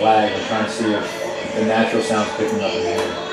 lag. I'm trying to see if the natural sound's picking up in here.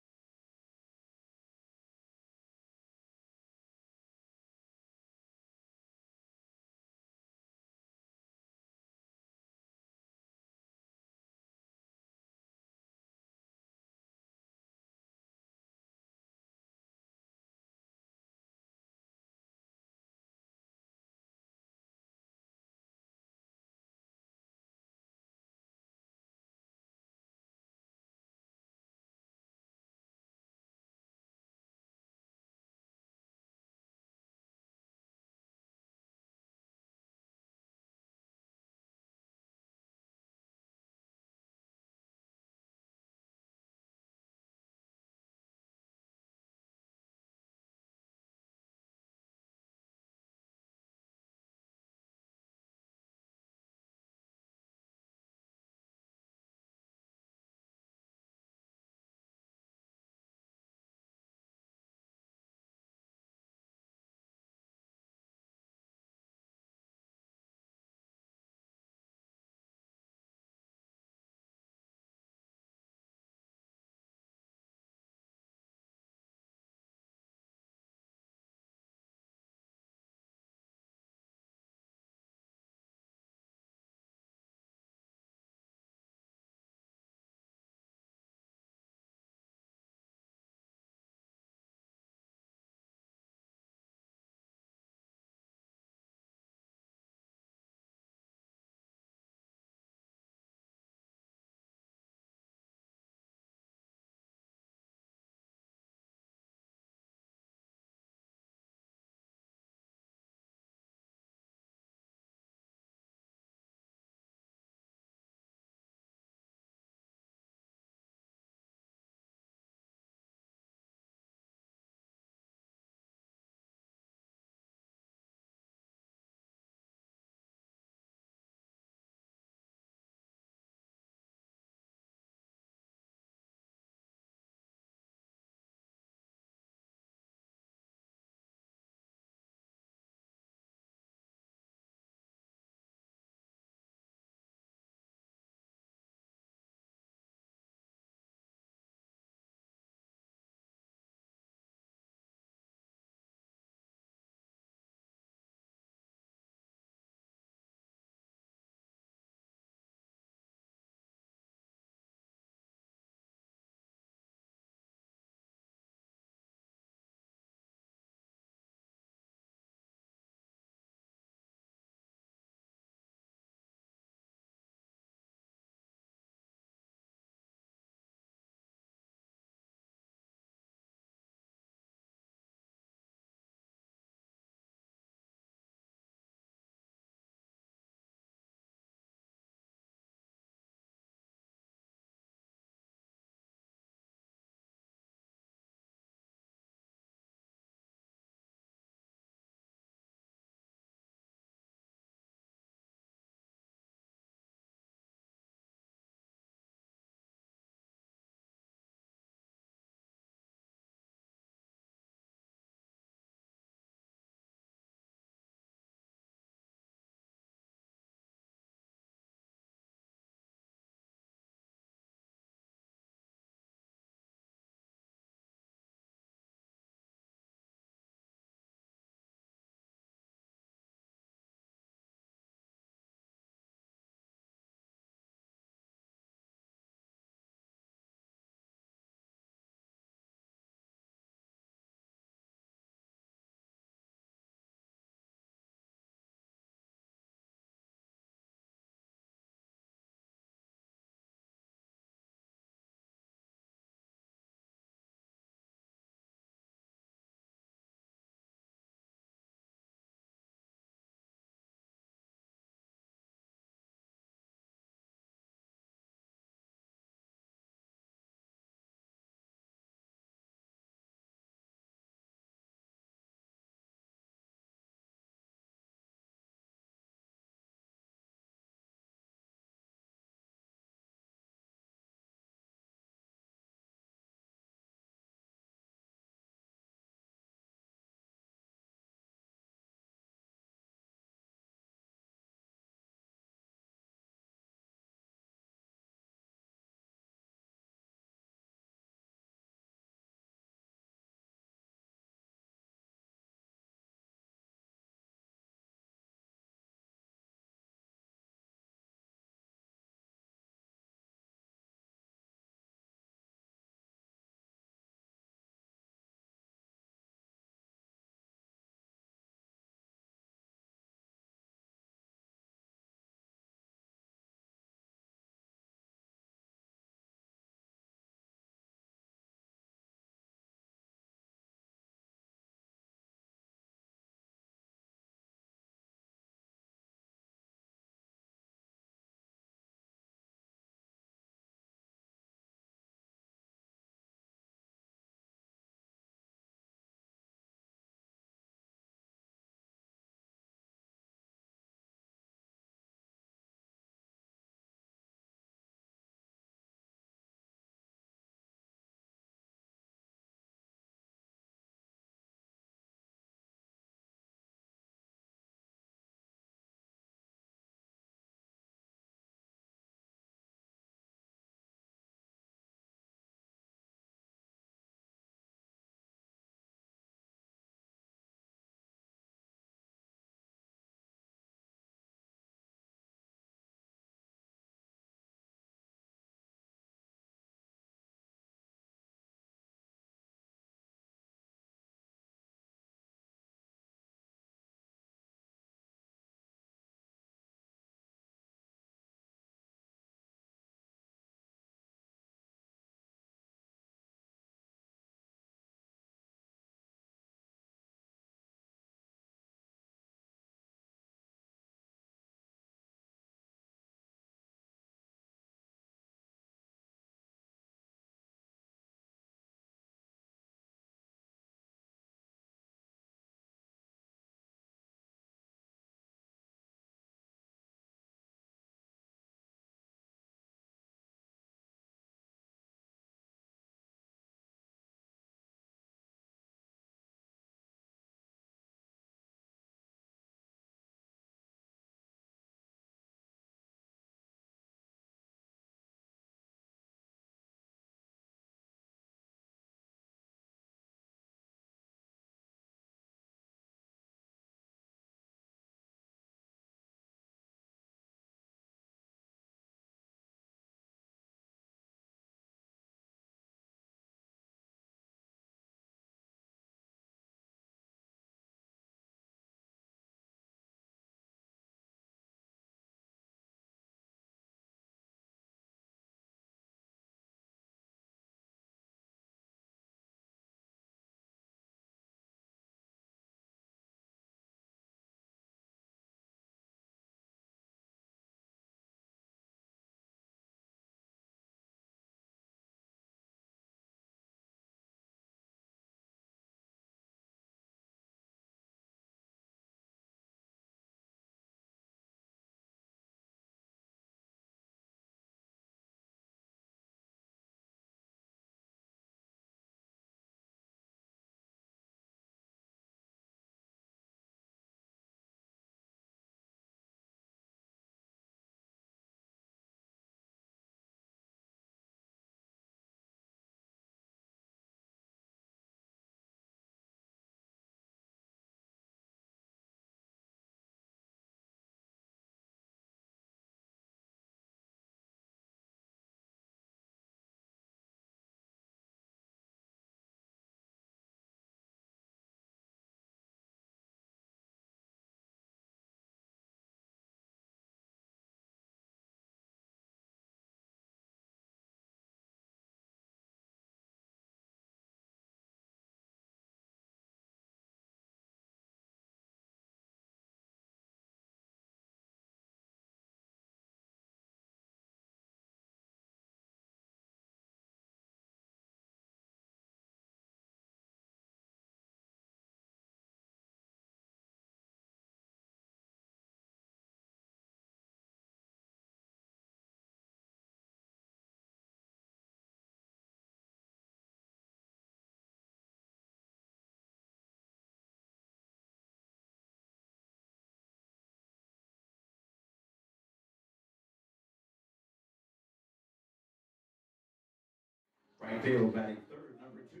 Right field batting third, number 2,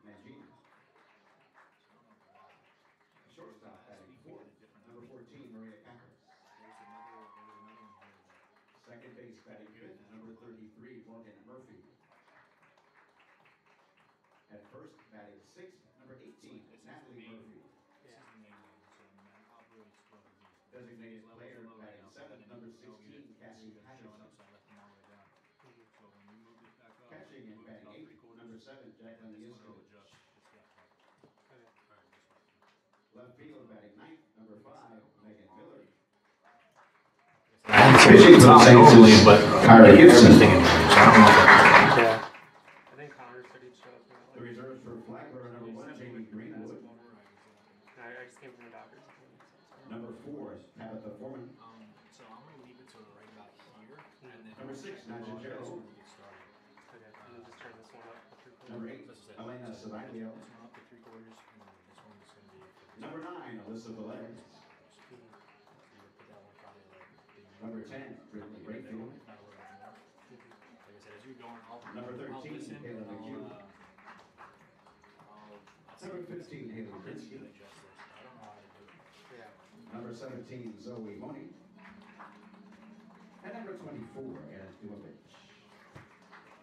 Mangini. Shortstop batting fourth, number 14, Maria Campos. Second base batting fifth, number 33, Morgan Murphy. At first batting sixth, number 18, Natalie Murphy. Designated player batting seventh, number 16, Cassie Patterson. Catching and batting eighth, number 7, Jacqueline Yuskovich. Left field batting ninth, number 5, Megan Miller. Pitching for the Saints, but Kyra Gibson. Yeah. I think Connor said he'd show up. The reserves for Flagler, number 1, Jamie Greenwood. I just came from the doctor's. Number 4, Tabitha Foreman. So I'm going to leave it to right about here. And then Number 6, Nadja Gerald. Okay, and then just turn this one up. Number 8, Elena Savaglio. this one up to 3/4, and then this one is going to be Number 9, Alyssa Velez. Number 10, Brittany Rayfield. like I said, as you're going, Number 13, listen, Kayla McHugh. Number 15, Haley Krinsky. I don't know how to do it. Yeah. Number 17, Zoe Moni. And number 24, Anna Duovich.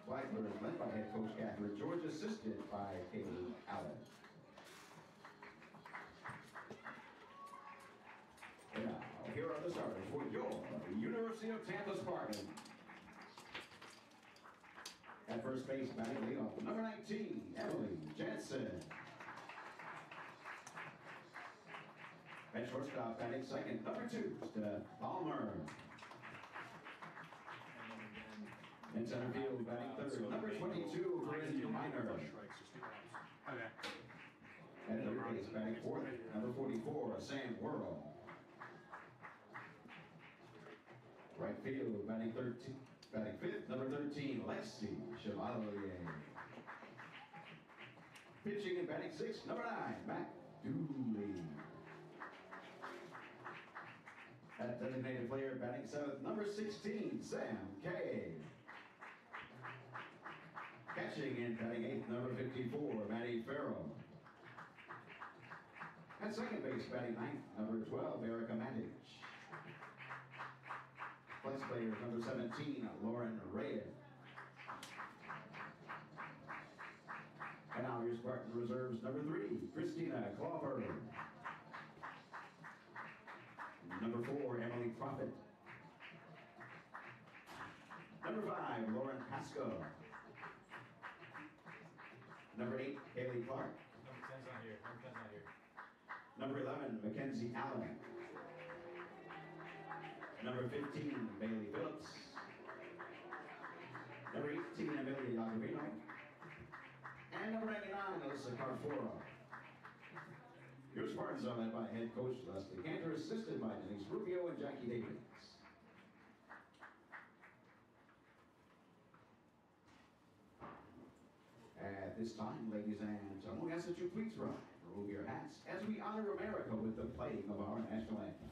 Flagler is led by head coach Catherine George, assisted by Kaylee Allen. And now, here are the starters for your University of Tampa Spartans. At first base, batting leadoff, number 19, Emily Jensen. At shortstop, batting second, number 2, Steph Palmer. In center field, batting third, number 22, Corinne Miner. Okay. At third base, batting fourth, number 44, Sam Worrell. Right field, batting fifth, number 13, Lexi Chevalier. Pitching and batting sixth, number 9, Matt Dooley. At designated player, batting seventh, number 16, Sam Kay. Catching and batting eighth, number 54, Maddie Farrell. At second base, batting ninth, number 12, Erica Matic. Flex players, number 17, Lauren Reyes. And now your Spartan reserves, number 3, Christina Clawberg. Number 4, Emily Prophet. Number 5, Lauren Pasco. Number 8, Haley Clark. Number 10's not here. Number 10's not here. Number 11, Mackenzie Allen. Number 15, Bailey Phillips. Number 18, Amelia Iacovino. And number 99, Alyssa Carfora. Your Spartans are led by head coach Leslie Cantor, assisted by Denise Rubio and Jackie Davis. At this time, ladies and gentlemen, we ask that you please remove your hats as we honor America with the playing of our national anthem.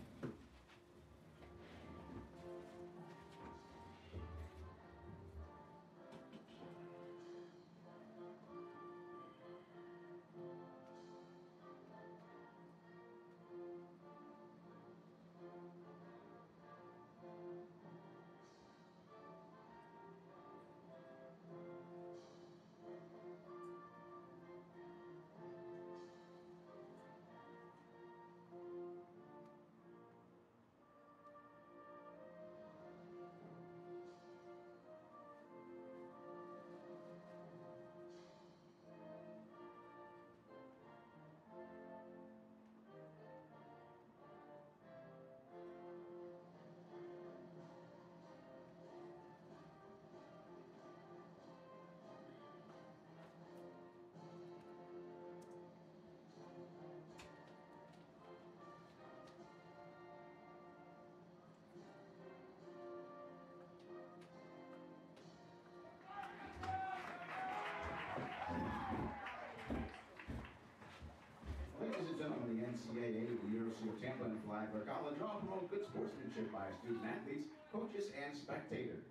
Ladies and gentlemen, the NCAA, the University of Tampa, and Flagler College all promote good sportsmanship by student athletes, coaches, and spectators.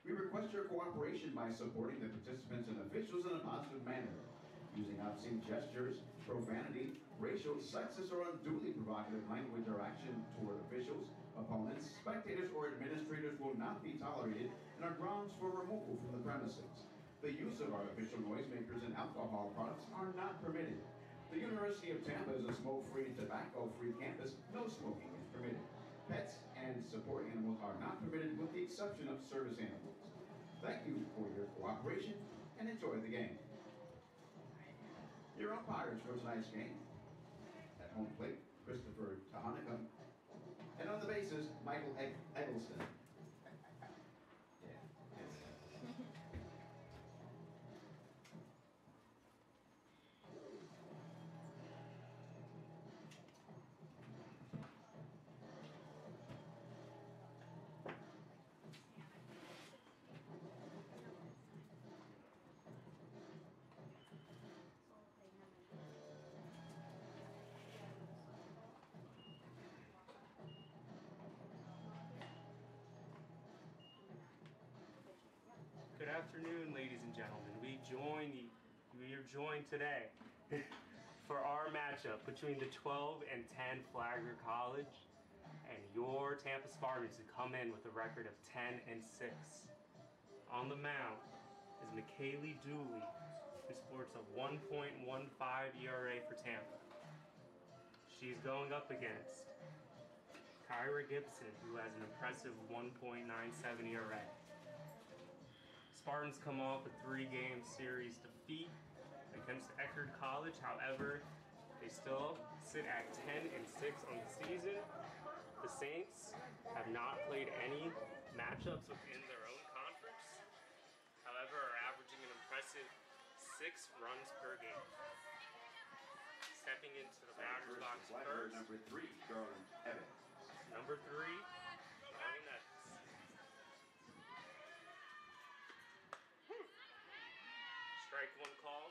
We request your cooperation by supporting the participants and officials in a positive manner. Using obscene gestures, profanity, racial, sexist, or unduly provocative language or action toward officials, opponents, spectators, or administrators will not be tolerated and are grounds for removal from the premises. The use of artificial noisemakers and alcohol products are not permitted. The University of Tampa is a smoke-free, tobacco-free campus. No smoking is permitted. Pets and support animals are not permitted with the exception of service animals. Thank you for your cooperation and enjoy the game. Your umpires for tonight's game. At home plate, Christopher Tahanikam. And on the bases, Michael Eggleston. Good afternoon, ladies and gentlemen. We are joined today for our matchup between the 12 and 10 Flagler College and your Tampa Spartans, who come in with a record of 10 and 6. On the mound is McKaylee Dooley, who sports a 1.15 ERA for Tampa. She's going up against Kyra Gibson, who has an impressive 1.97 ERA. Spartans come off a 3-game series defeat against Eckerd College. However, they still sit at 10 and 6 on the season. The Saints have not played any matchups within their own conference. However, are averaging an impressive 6 runs per game. Stepping into the batter's box first. Number 3, Garland Evans. Number 3, Garland Evans. Strike one call.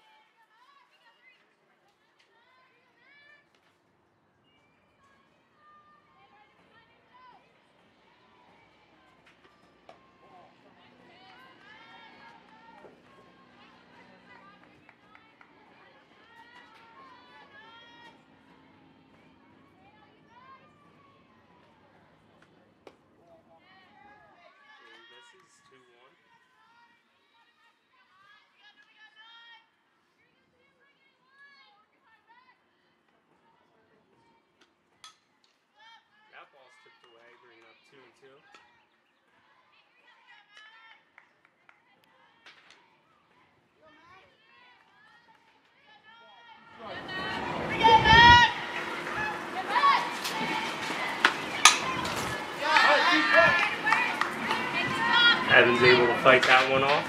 This is 2-1. That ball's tipped away, bringing up 2-2. Evans able to fight that one off.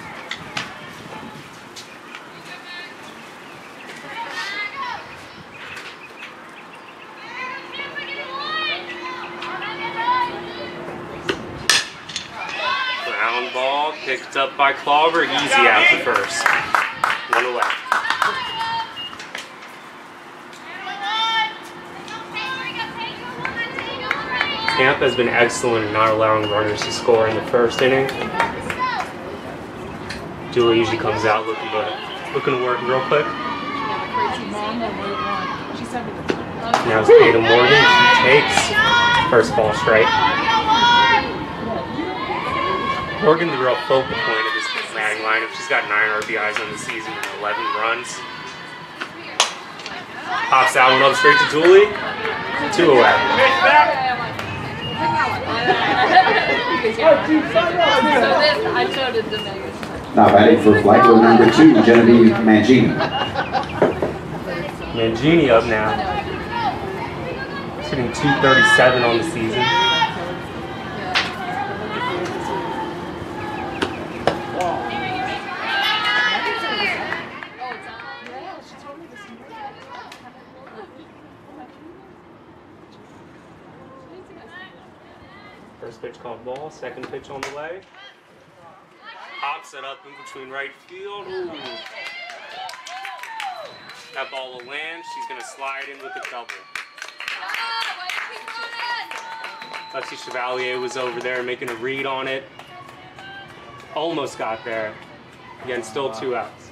Ground ball picked up by Flagler, easy out to first. 1 away. Tampa has been excellent in not allowing runners to score in the first inning. Julie usually comes out looking to work real quick. Now it's Ada Morgan. She takes first ball strike. Morgan's the real focal point of this batting lineup. She's got 9 RBIs on the season and 11 runs. Pops that one up straight to Julie. 2 away. Now batting for Flagler, number 2, Genevieve Mangini. Mangini up now. She's hitting .237 on the season. First pitch called ball, second pitch on the way. Pops it up in between right field. Ooh. That ball will land. She's going to slide in with a double. Lexi Chevalier was over there making a read on it. Almost got there. Again, still 2 outs.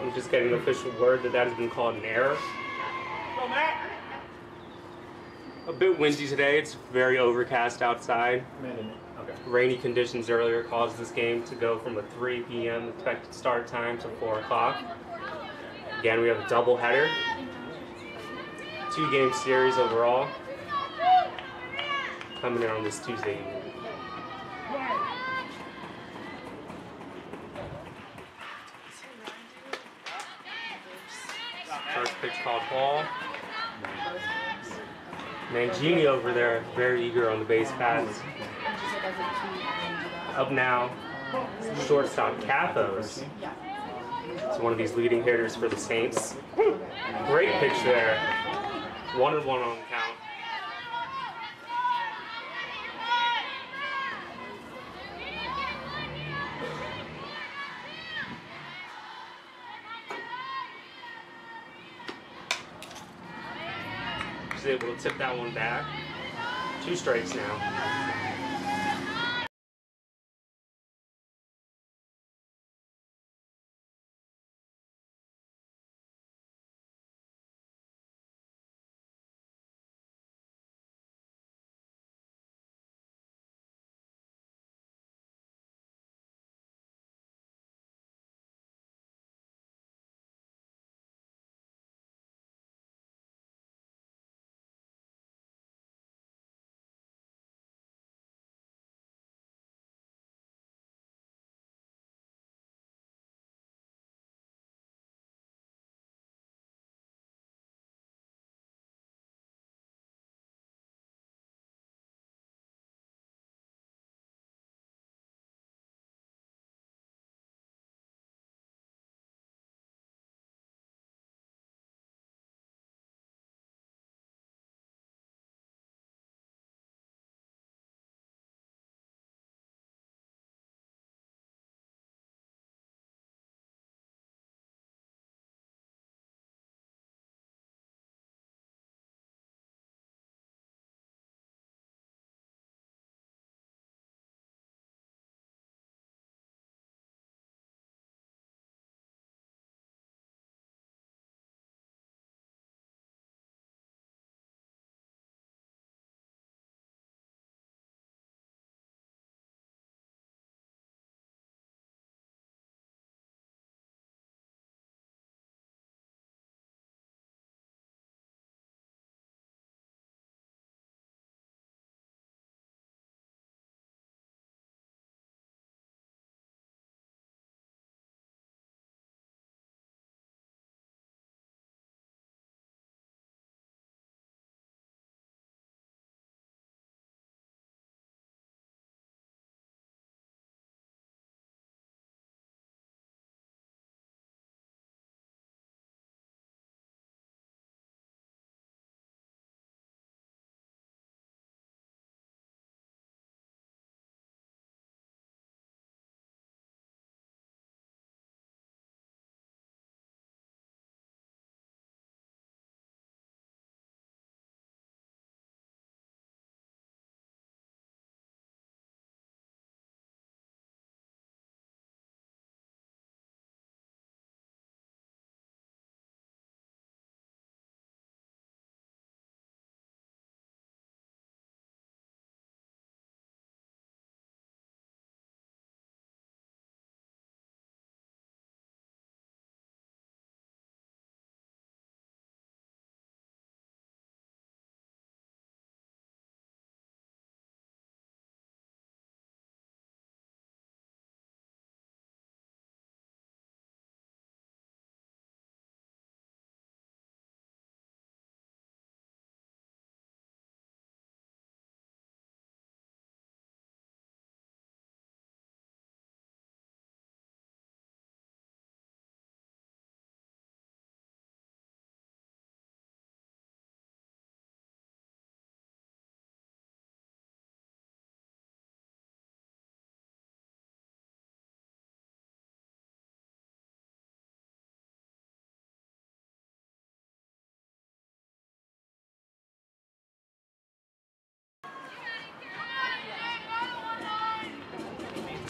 I'm just getting an official word that has been called an error. A bit windy today. It's very overcast outside. Okay. Rainy conditions earlier caused this game to go from a 3 p.m. expected start time to 4 o'clock. Again, we have a doubleheader. 2-game series overall. Coming in on this Tuesday evening. First pitch called ball. Mangini over there, very eager on the base paths. Up now, shortstop Cathos. It's one of these leading hitters for the Saints. Great pitch there. 1-1 on the count. She's able to tip that one back. 2 strikes now.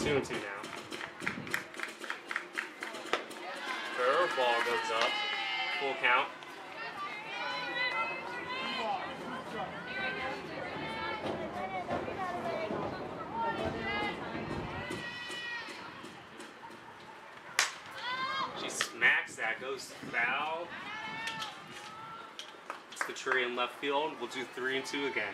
2-2 now. Curveball goes up. Full count. She smacks that, goes foul. It's the tree in left field. We'll do 3-2 again.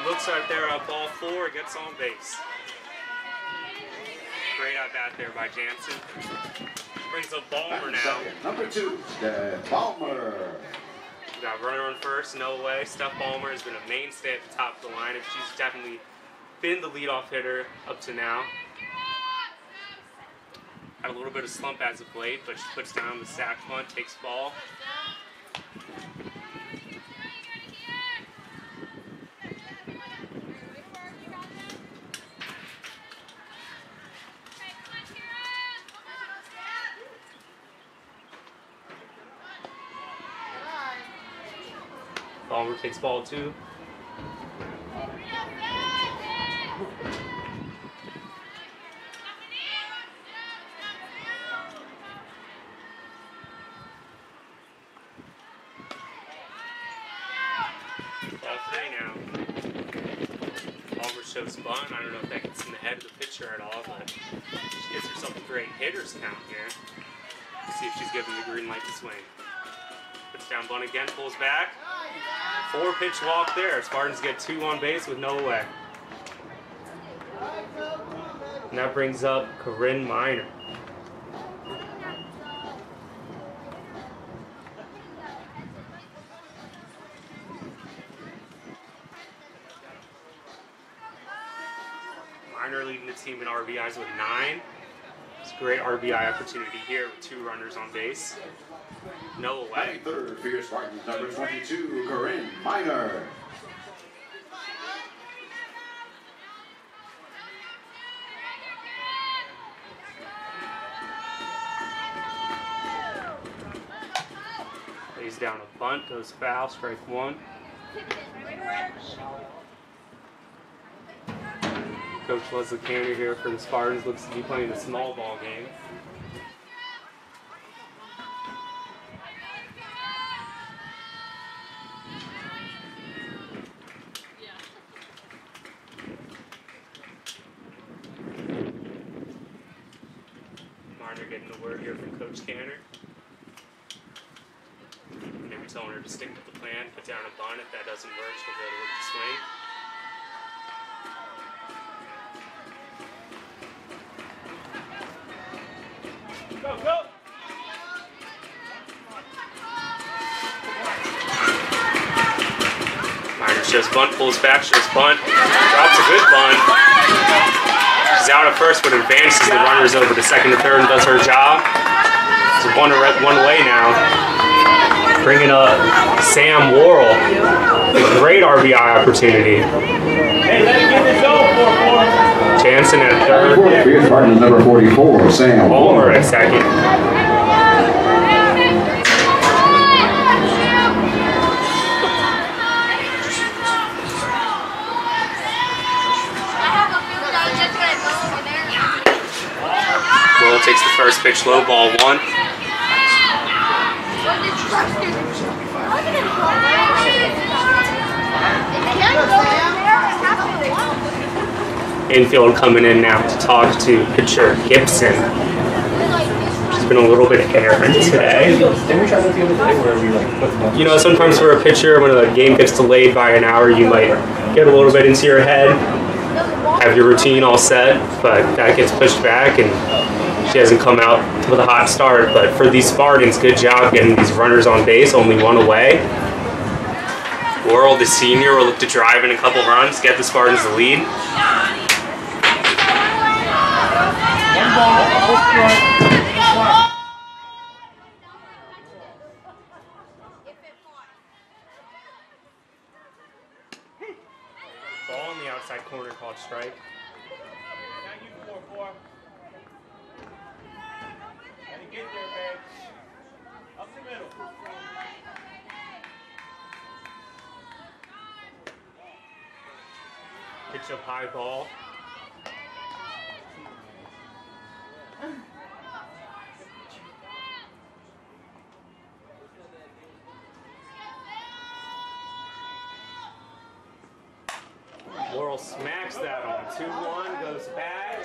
Looks right there at ball 4, gets on base. Great at bat there by Jansen. Brings up Balmer now. Number 2, Balmer. We got runner on first, no way. Steph Balmer has been a mainstay at the top of the lineup. She's definitely been the leadoff hitter up to now. Had a little bit of slump as of late, but she puts down the sack bunt, takes ball. Balmer takes ball 2. Ball 3 now. Balmer shows bunt. I don't know if that gets in the head of the pitcher at all, but she gets herself a great hitter's count here. Let's see if she's given the green light to swing. Puts down bunt again, pulls back. 4-pitch walk there. Spartans get 2 on base with no away. And that brings up Corinne Miner. Miner leading the team in RBIs with 9. It's a great RBI opportunity here with 2 runners on base. No away. Third for your Spartans, number 22, Corinne Miner. Lays down a bunt, goes foul, strike 1. Coach Leslie Cantor here for the Spartans, looks to be playing a small ball game. Marner getting the word here from Coach Cantor. Maybe telling her to stick with the plan, put down a bunt. If that doesn't work, she'll go to look to swing. Go, go! Miner shows bunt, pulls back, shows bunt, drops a good bunt. She's out at first, but advances the runners over to second and third and does her job. It's one away now. Bringing up Sam Worrell. A great RBI opportunity. Hey, let it get this over. Jansen at third. For your Spartans, number 44, Sam Balmer at second. Will takes the first pitch, low ball 1. Infield coming in now to talk to pitcher Gibson. She's been a little bit errant today. You know, sometimes for a pitcher, when a game gets delayed by an hour, you might get a little bit into your head, have your routine all set, but that gets pushed back and she hasn't come out with a hot start. But for these Spartans, good job getting these runners on base, only 1 away. Worrell, the senior, will look to drive in a couple runs, get the Spartans the lead. Pitch up high ball. Worrell smacks that on 2-1, goes back,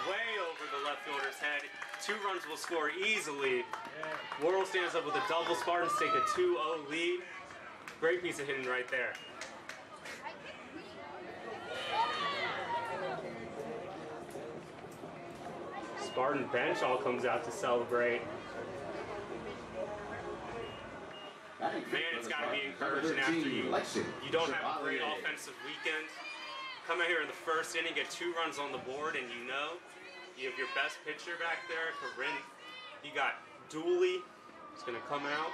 way over the left fielder's head. 2 runs will score easily. Worrell stands up with a double. Spartans take a 2-0 lead. Great piece of hitting right there. Spartan bench all comes out to celebrate. Man, it's got to be encouraging after you don't have a great offensive weekend. Come out here in the first inning, get 2 runs on the board, and you know you have your best pitcher back there, Corinne. You got Dooley. He's going to come out.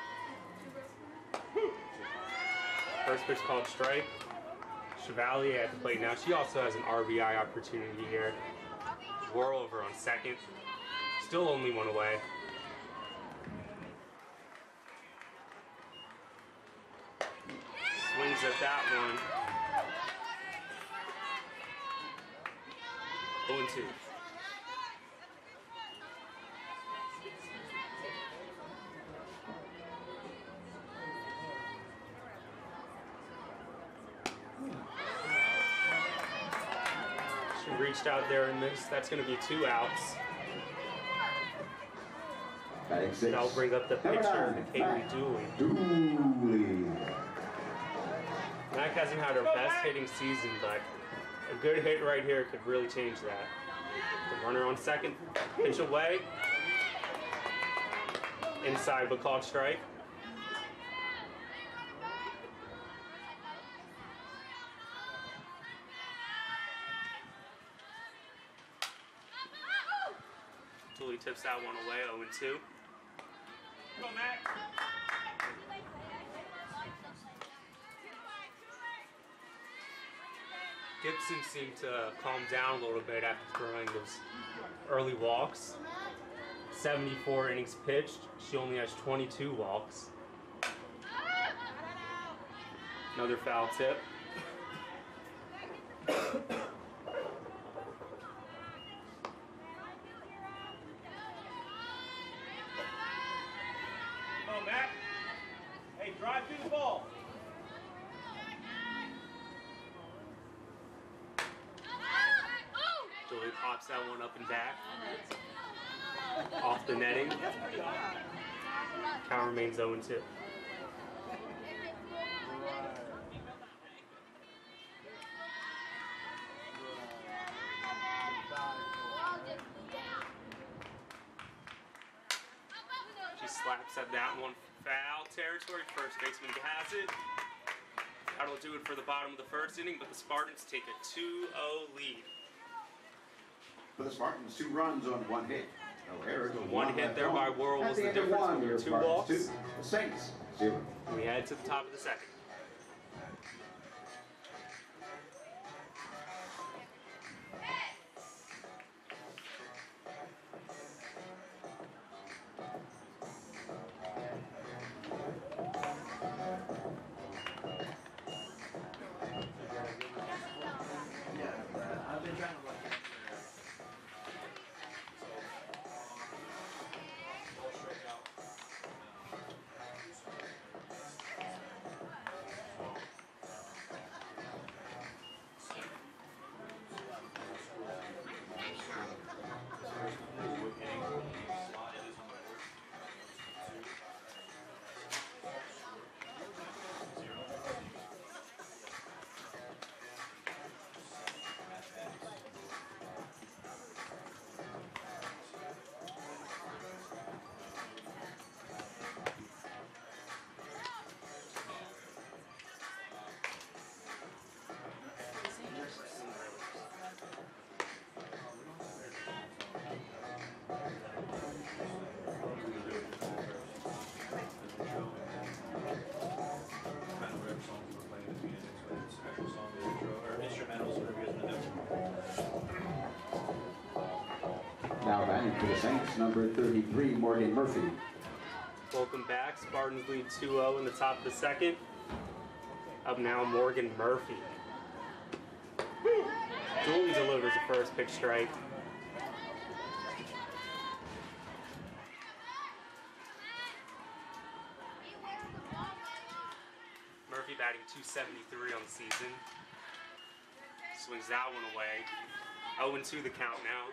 First pitch called strike. Chevalier at the plate now. She also has an RBI opportunity here. Worrell over on second. Still only 1 away. Swings at that one. 0-2. She reached out there and missed. That's going to be 2 outs. That'll bring up the pitcher, Kaylee Dooley. Mac hasn't had her best hitting season, but a good hit right here could really change that. The runner on second, pitch away. Inside, but called strike. Dooley tips that one away, 0-2. Go, Mac. Gibson seemed to calm down a little bit after throwing those early walks. 74 innings pitched. She only has 22 walks. Another foul tip. Oh, Matt. Hey, drive through the ball. Dooley pops that one up and back. Off the netting. Count remains 0-2. She slaps at that one. Foul territory. First baseman has it. That'll do it for the bottom of the first inning, but the Spartans take a 2-0 lead. For the Spartans, 2 runs on 1 hit. No errors. One hit there by Worrell was the difference between 2 walks. The Saints, 0. We head to the top of the second. Now batting for the Saints, number 33, Morgan Murphy. Welcome back. Spartans lead 2-0 in the top of the second. Up now, Morgan Murphy. Dooley delivers the first pitch strike. Murphy batting .273 on the season. Swings that one away. 0-2 the count now.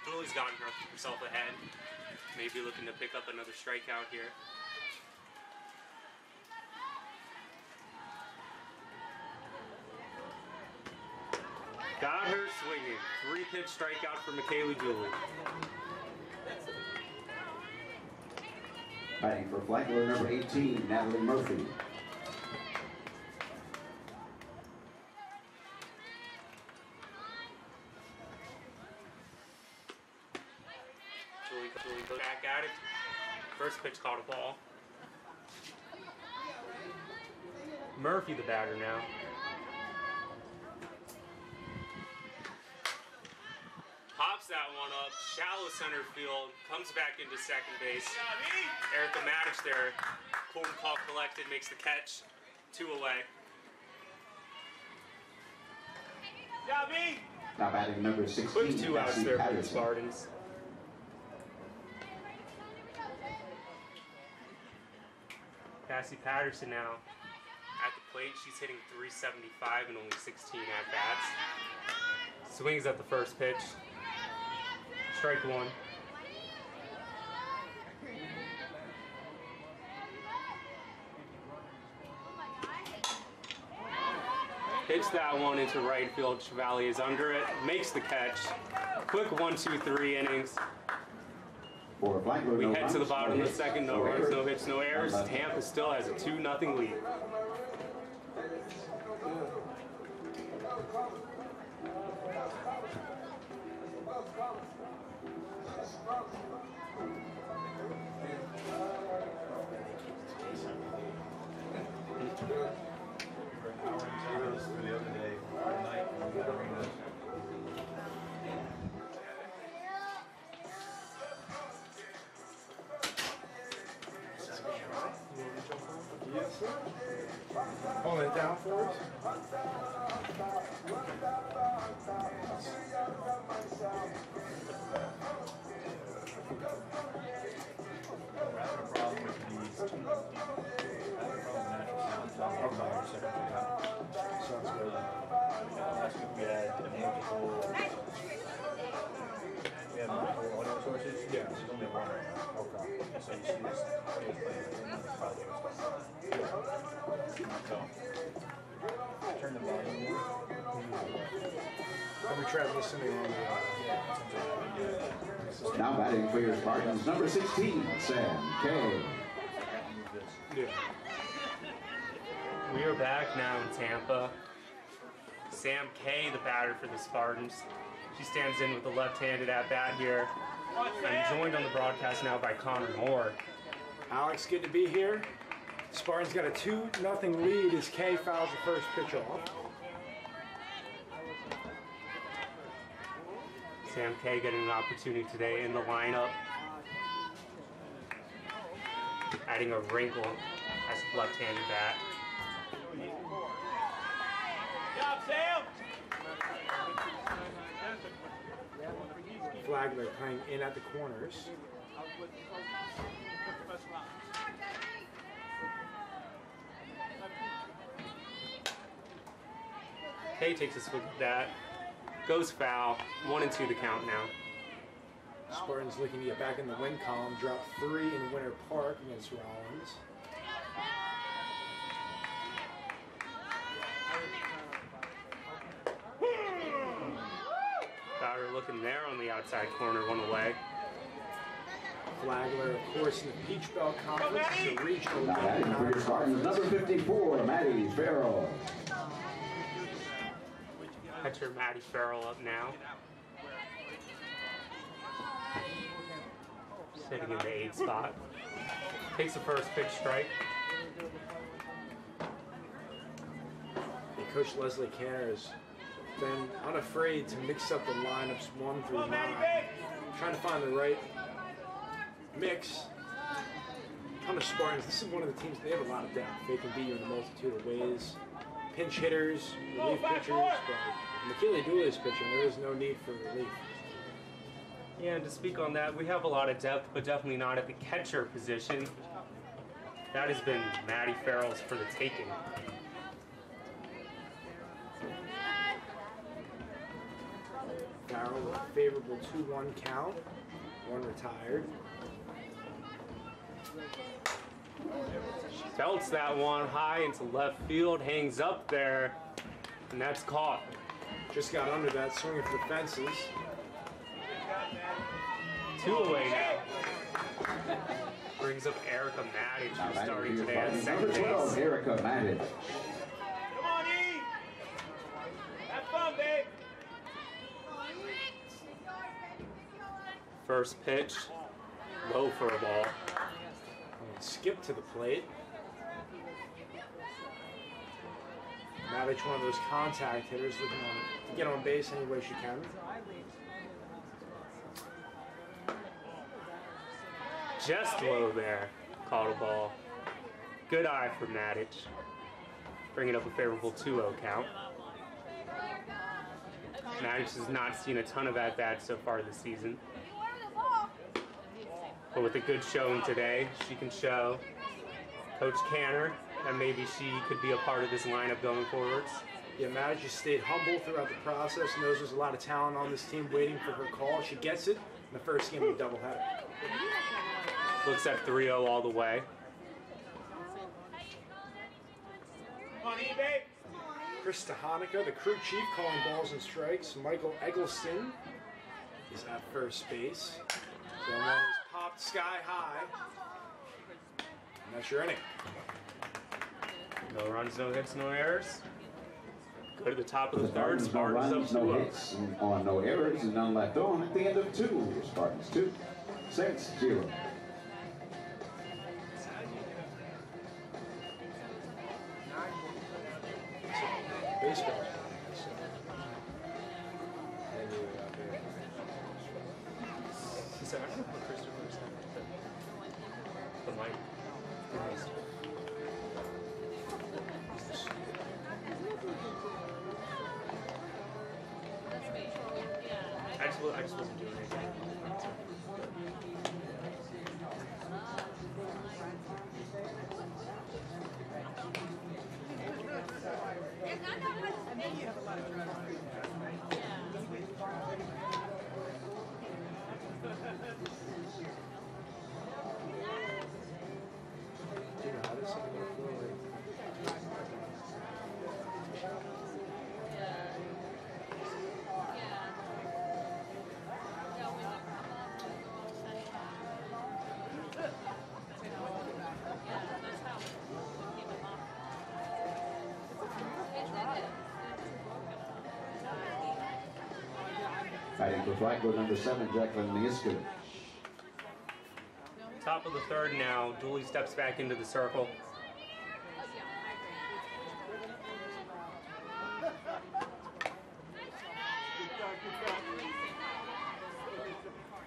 Dooley's gotten herself ahead. Maybe looking to pick up another strikeout here. Got her swinging. 3-pitch strikeout for Michaela Dooley. Batting for Flagler, number 18, Natalie Murphy. Dooley goes back at it. First pitch called a ball. Murphy the batter now. Pops that one up, shallow center field, comes back into second base. Erica Maddox there, pulled and call collected, makes the catch. 2 away. Now batting number 16, Quick 2 outs Cassie there for the Patterson. Spartans. Cassie Patterson now at the plate. She's hitting .375 and only 16 at-bats. Swings at the first pitch. Strike 1. Hits that one into right field. Chevalier is under it. Makes the catch. Quick 1-2-3 innings. For Flagler, We no head to the runs, bottom no of the hits, second. No no runs, errors. no hits, no errors. Tampa still has a 2-0 lead. Hold it down for us. Sounds good. Last week we had multiple audio sources. Yeah. There's only one right now. Okay. So you see this probably. So turn the volume more. Let me try listening on the Now batting for your Spartans, number 16, Sam Kay. yeah. We are back now in Tampa. Sam Kay, the batter for the Spartans. She stands in with the left-handed at-bat here. I'm joined on the broadcast now by Connor Moore. Alex, good to be here. Spartans got a 2-0 lead as Kay fouls the first pitch off. Sam Kay getting an opportunity today in the lineup. Adding a wrinkle as a left-handed bat. Flagler playing in at the corners. Kay takes a swing at that. Goes foul. 1-2 the count now. Spartans looking to get back in the win column. Dropped 3 in Winter Park against Rollins. Batter looking there on the outside corner, 1 away. Flagler, of course, in the Peach Belt Conference. It's a regional Now batting for your Spartans, number 54, Maddie Farrell. Catcher Maddie Farrell up now. Sitting in the 8 spot. Takes the first pitch strike. And Coach Leslie Canner has been unafraid to mix up the lineups 1 through 9. Trying to find the right mix. On the Spartans, this is one of the teams, they have a lot of depth. They can beat you in a multitude of ways. Pinch hitters, relief pitchers, but McKinley Dooley's pitching. There is no need for relief. Yeah, and to speak on that, we have a lot of depth, but definitely not at the catcher position. That has been Matty Farrell's for the taking. Farrell with a favorable 2-1 count. One retired. Belts that one high into left field, hangs up there, and that's caught. Just got under that, swinging for the fences. 2 away now. Brings up Erica Matic, who's starting today at second Number 12, base. Erica Matic. Come on, E! Have fun, babe! First pitch, low for a ball. Skip to the plate. Matic, one of those contact hitters, looking to get on base any way she can. Just low there, caught a ball. Good eye for Matic. Bringing up a favorable 2-0 count. Matic has not seen a ton of at-bats so far this season. But with a good showing today, she can show Coach Canner that maybe she could be a part of this lineup going forwards. Yeah, Matic just stayed humble throughout the process, knows there's a lot of talent on this team waiting for her call. She gets it in the first game of the doubleheader. Looks at 3-0 all the way. Chris Hanukkah, the crew chief, calling balls and strikes. Michael Eggleston is at first base. So one is popped sky high. And that's your inning. No runs, no hits, no errors. Go to the top of the third. No Spartans runs, up no 2-0. hits, on no errors, and none left on at the end of 2. Spartans 2, Saints 0. Baseball. The mic. I just wasn't doing anything. Fighting for Flagler, number 7, Jacqueline Nieskin. Top of the third now. Dooley steps back into the circle.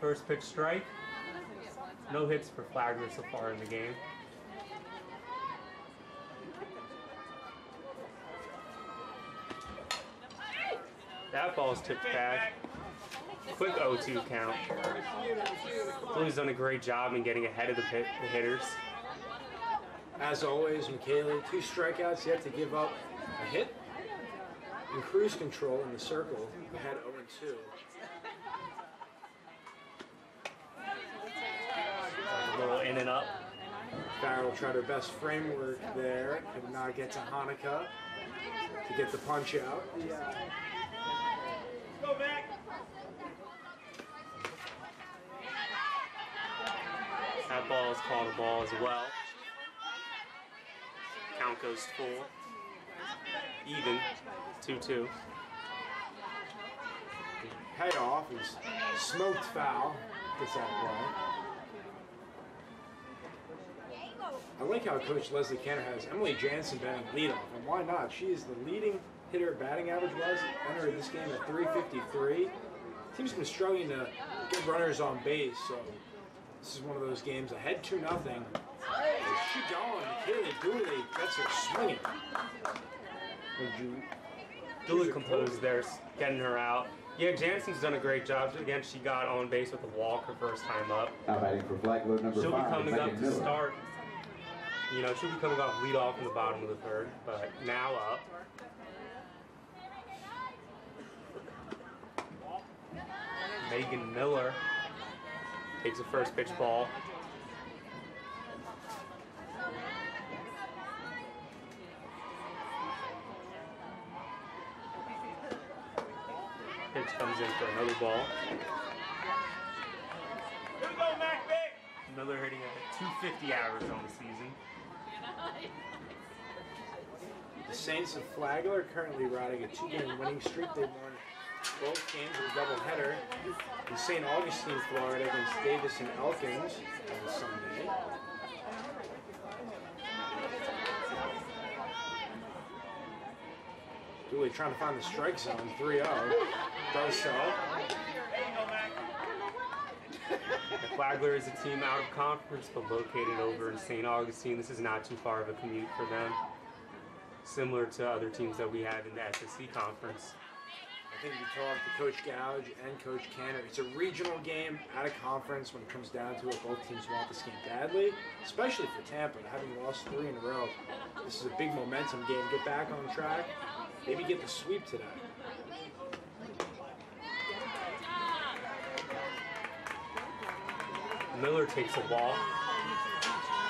First pitch strike. No hits for Flagler so far in the game. That ball's tipped back. Quick 0-2 count. Dooley's done a great job in getting ahead of the hitters. As always, McKaylee, 2 strikeouts, yet to give up a hit. In cruise control in the circle, ahead 0-2. A little in and up. Farrell tried her best framework there, could not get to Hanukkah to get the punch out. Go back. That ball is called a ball as well. Count goes full. Even. 2-2. Payoff is smoked foul. Gets that play. I like how Coach Leslie Canner has Emily Jansen batting leadoff, and why not? She is the leading hitter batting average-wise. Entered this game at 353. Team's been struggling to get runners on base, so this is one of those games ahead 2-0. She going. McKaylee Dooley gets her swinging. Dooley composed there, getting her out. Yeah, Jansen's done a great job. Again, she got on base with a walk her first time up. Now batting for Flagler, number She'll be 5, coming up Megan to Miller. start. You know, she'll be coming off lead off in the bottom of the third, but now up. Megan Miller takes the first pitch ball. Pitch comes in for another ball. Here we go, Mac Big! Miller hitting at 250 average on the season. The Saints of Flagler are currently riding a 2-game winning streak. They won both games with a doubleheader in St. Augustine, Florida against Davis and Elkins on Sunday. Dooley trying to find the strike zone, 3-0. Does so. Flagler is a team out of conference, but located over in St. Augustine. This is not too far of a commute for them. Similar to other teams that we have in the SSC conference. I think you talk to Coach Gouge and Coach Canner. It's a regional game out of conference when it comes down to it. Both teams want this game badly, especially for Tampa, having lost 3 in a row. This is a big momentum game. Get back on track. Maybe get the sweep today. Miller takes a walk.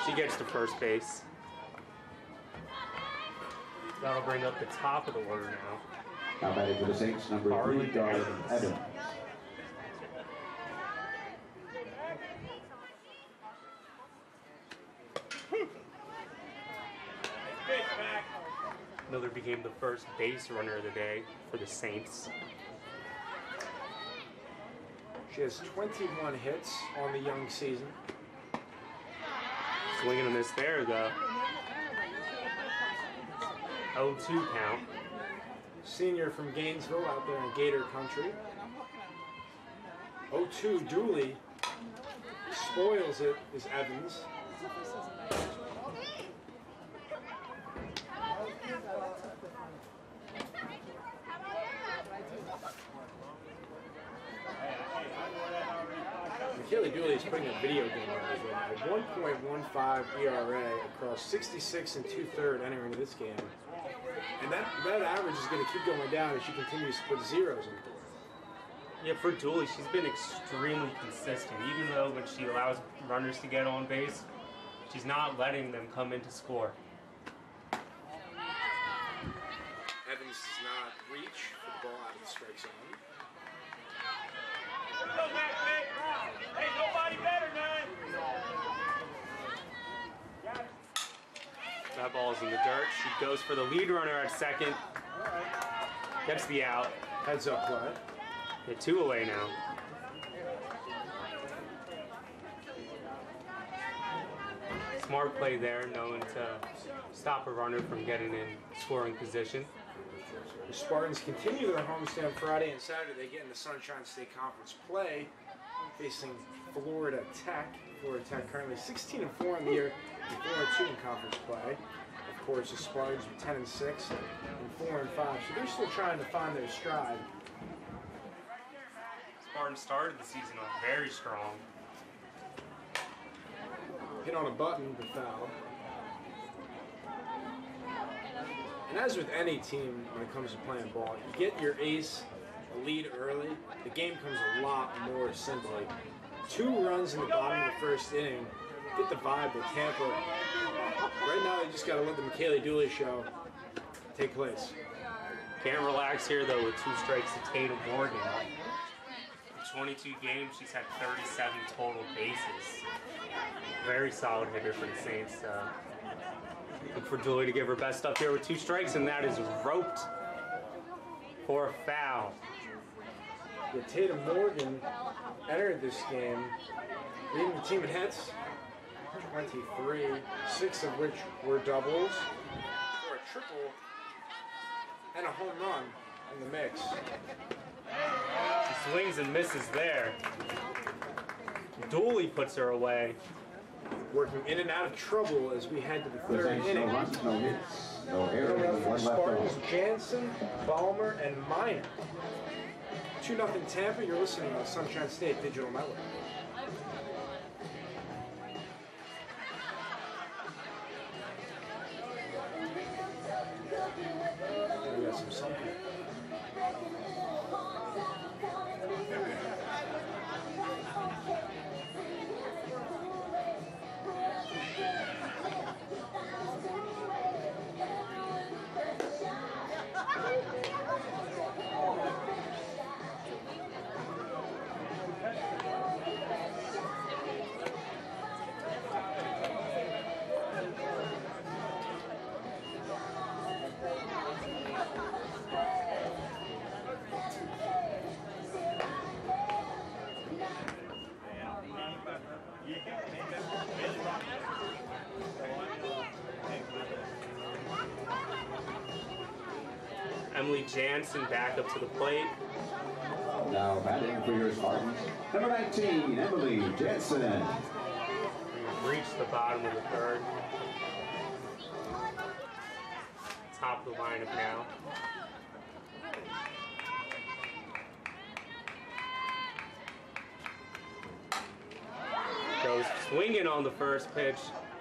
She gets to first base. That'll bring up the top of the order now. Now batting for the Saints, number 3, Harley Darlene Evans. Evans. Miller became the first base runner of the day for the Saints. She has 21 hits on the young season. Swinging a miss there, though. 0-2 count. Senior from Gainesville out there in Gator Country. 0-2 Dooley. Spoils it is Evans. Kelly Dooley is putting a video game on his own. A 1.15 ERA across 66 and 2/3 entering into this game. And that average is going to keep going down as she continues to put zeros in the board. Yeah, for Dooley, she's been extremely consistent. Even though when she allows runners to get on base, she's not letting them come in to score. Evans does not reach for the ball out of the strike zone. Hey, nobody better, man. That ball's in the dirt. She goes for the lead runner at second. Gets the out. Heads up play. They're 2 away now. Smart play there, knowing to stop a runner from getting in scoring position. The Spartans continue their homestand Friday and Saturday. They get into Sunshine State Conference play, facing Florida Tech. Florida Tech currently 16-4 in the year, and 4-2 in conference play. Of course, the Spartans are 10-6 and 4-5, so they're still trying to find their stride. Spartans started the season off very strong. Hit on a button, but foul. And as with any team when it comes to playing ball, you get your ace a lead early, the game comes a lot more simply. 2 runs in the bottom of the first inning, get the vibe that Tampa. Right now they just got to let the McKaylee Dooley show take place. Can't relax here though with 2 strikes to Tatum Morgan. In 22 games, she's had 37 total bases. Very solid hitter for the Saints. Look for Dooley to give her best up here with 2 strikes, and that is roped for a foul. Yeah, Tatum Morgan entered this game leading the team in hits, 23, 6 of which were doubles, or a triple, and a home run in the mix. She swings and misses there. Dooley puts her away. working in and out of trouble as we head to the third Presents inning. no runs, no hits, no errors, Coming up and for one left Spartans, on. Jansen, Balmer, and Miner. 2-0 Tampa. You're listening on the Sunshine State Digital Network. We got some sun here. Emily Jansen back up to the plate. Now batting for your Spartans, number 19, Emily Jansen. We've reached the bottom of the third. Top of the lineup now. Goes swinging on the first pitch.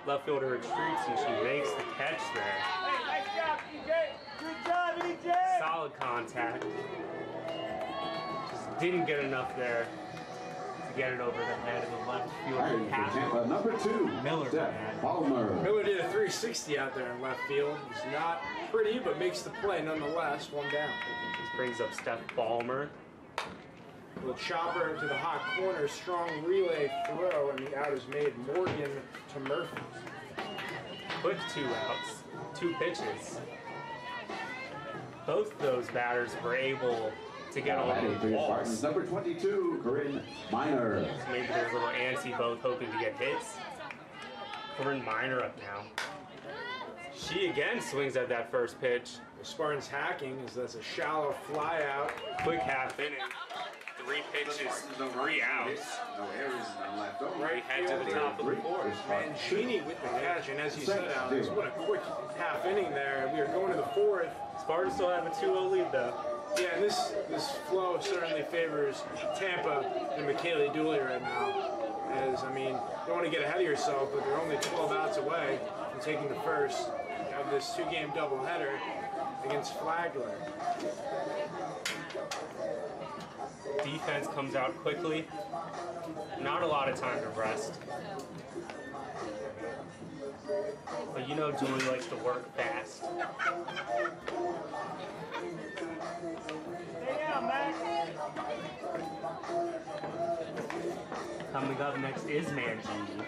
Left fielder retreats and she makes the catch there. Nice job, EJ. Good job, EJ. Solid contact. Just didn't get enough there to get it over the head of the left fielder. Batting for Tampa, number 2, Miller, Steph man. Palmer. Miller did a 360 out there in left field. It's not pretty, but makes the play nonetheless. 1 down. This brings up Steph Balmer. Little chopper into the hot corner, strong relay throw, and the out is made. Morgan to Murphy. Quick 2 outs, 2 pitches. Both those batters were able to get Now on batting for the your walls. Spartans, number 22, Corinne Miner. So maybe there's a little antsy, both hoping to get hits. Corinne Miner up now. She again swings at that first pitch. The Spartans hacking as that's a shallow fly out. Quick half inning. 3 pitches, 3 outs. No errors, none left over. Right head to the top of the fourth. Mancini with the catch, and as you said, Alex, what a quick half inning there. We are going to the fourth. Spartans still have a 2-0 lead though. Yeah, and this flow certainly favors Tampa and McKaylee Dooley right now. As, I mean, you don't want to get ahead of yourself, but they're only 12 outs away from taking the first of this 2-game doubleheader against Flagler. Defense comes out quickly. Not a lot of time to rest. But you know Dooley likes to work fast. Stay down, man. Coming up next is Mangini.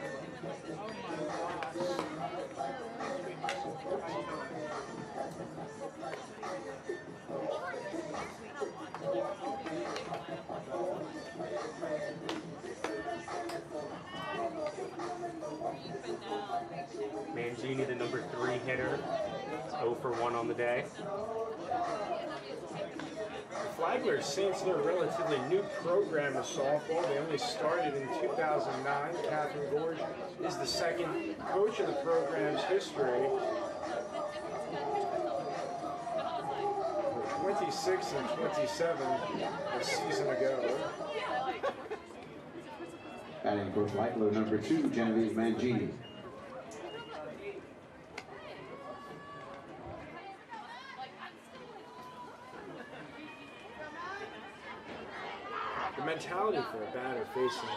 Mangini, the number 3 hitter, 0 for 1 on the day. The Flagler Saints, they're a relatively new program of softball. They only started in 2009. Catherine Gorge is the second coach of the program's history. 26 and 27 a season ago. Batting for Flagler, number 2, Genevieve Mangini. The mentality for a batter facing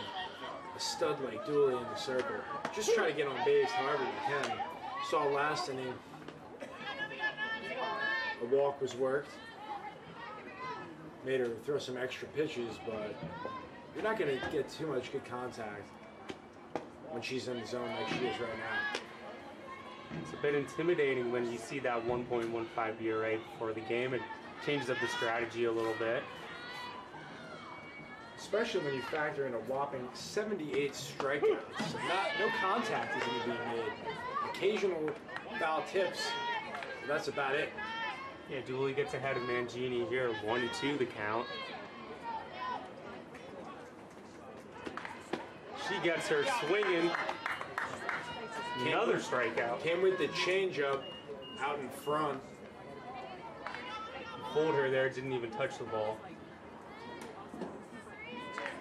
a stud like Dooley in the circle, just try to get on base however you can. Saw last inning, a walk was worked. Made her throw some extra pitches, but you're not going to get too much good contact when she's in the zone like she is right now. It's a bit intimidating when you see that 1.15 ERA before the game. It changes up the strategy a little bit. Especially when you factor in a whopping 78 strikeouts. No contact is going to be made. Occasional foul tips, but that's about it. Yeah, Dooley gets ahead of Mangini here, 1-2 the count. She gets her swinging. Another strikeout. Came with the changeup out in front. Pulled her there, didn't even touch the ball.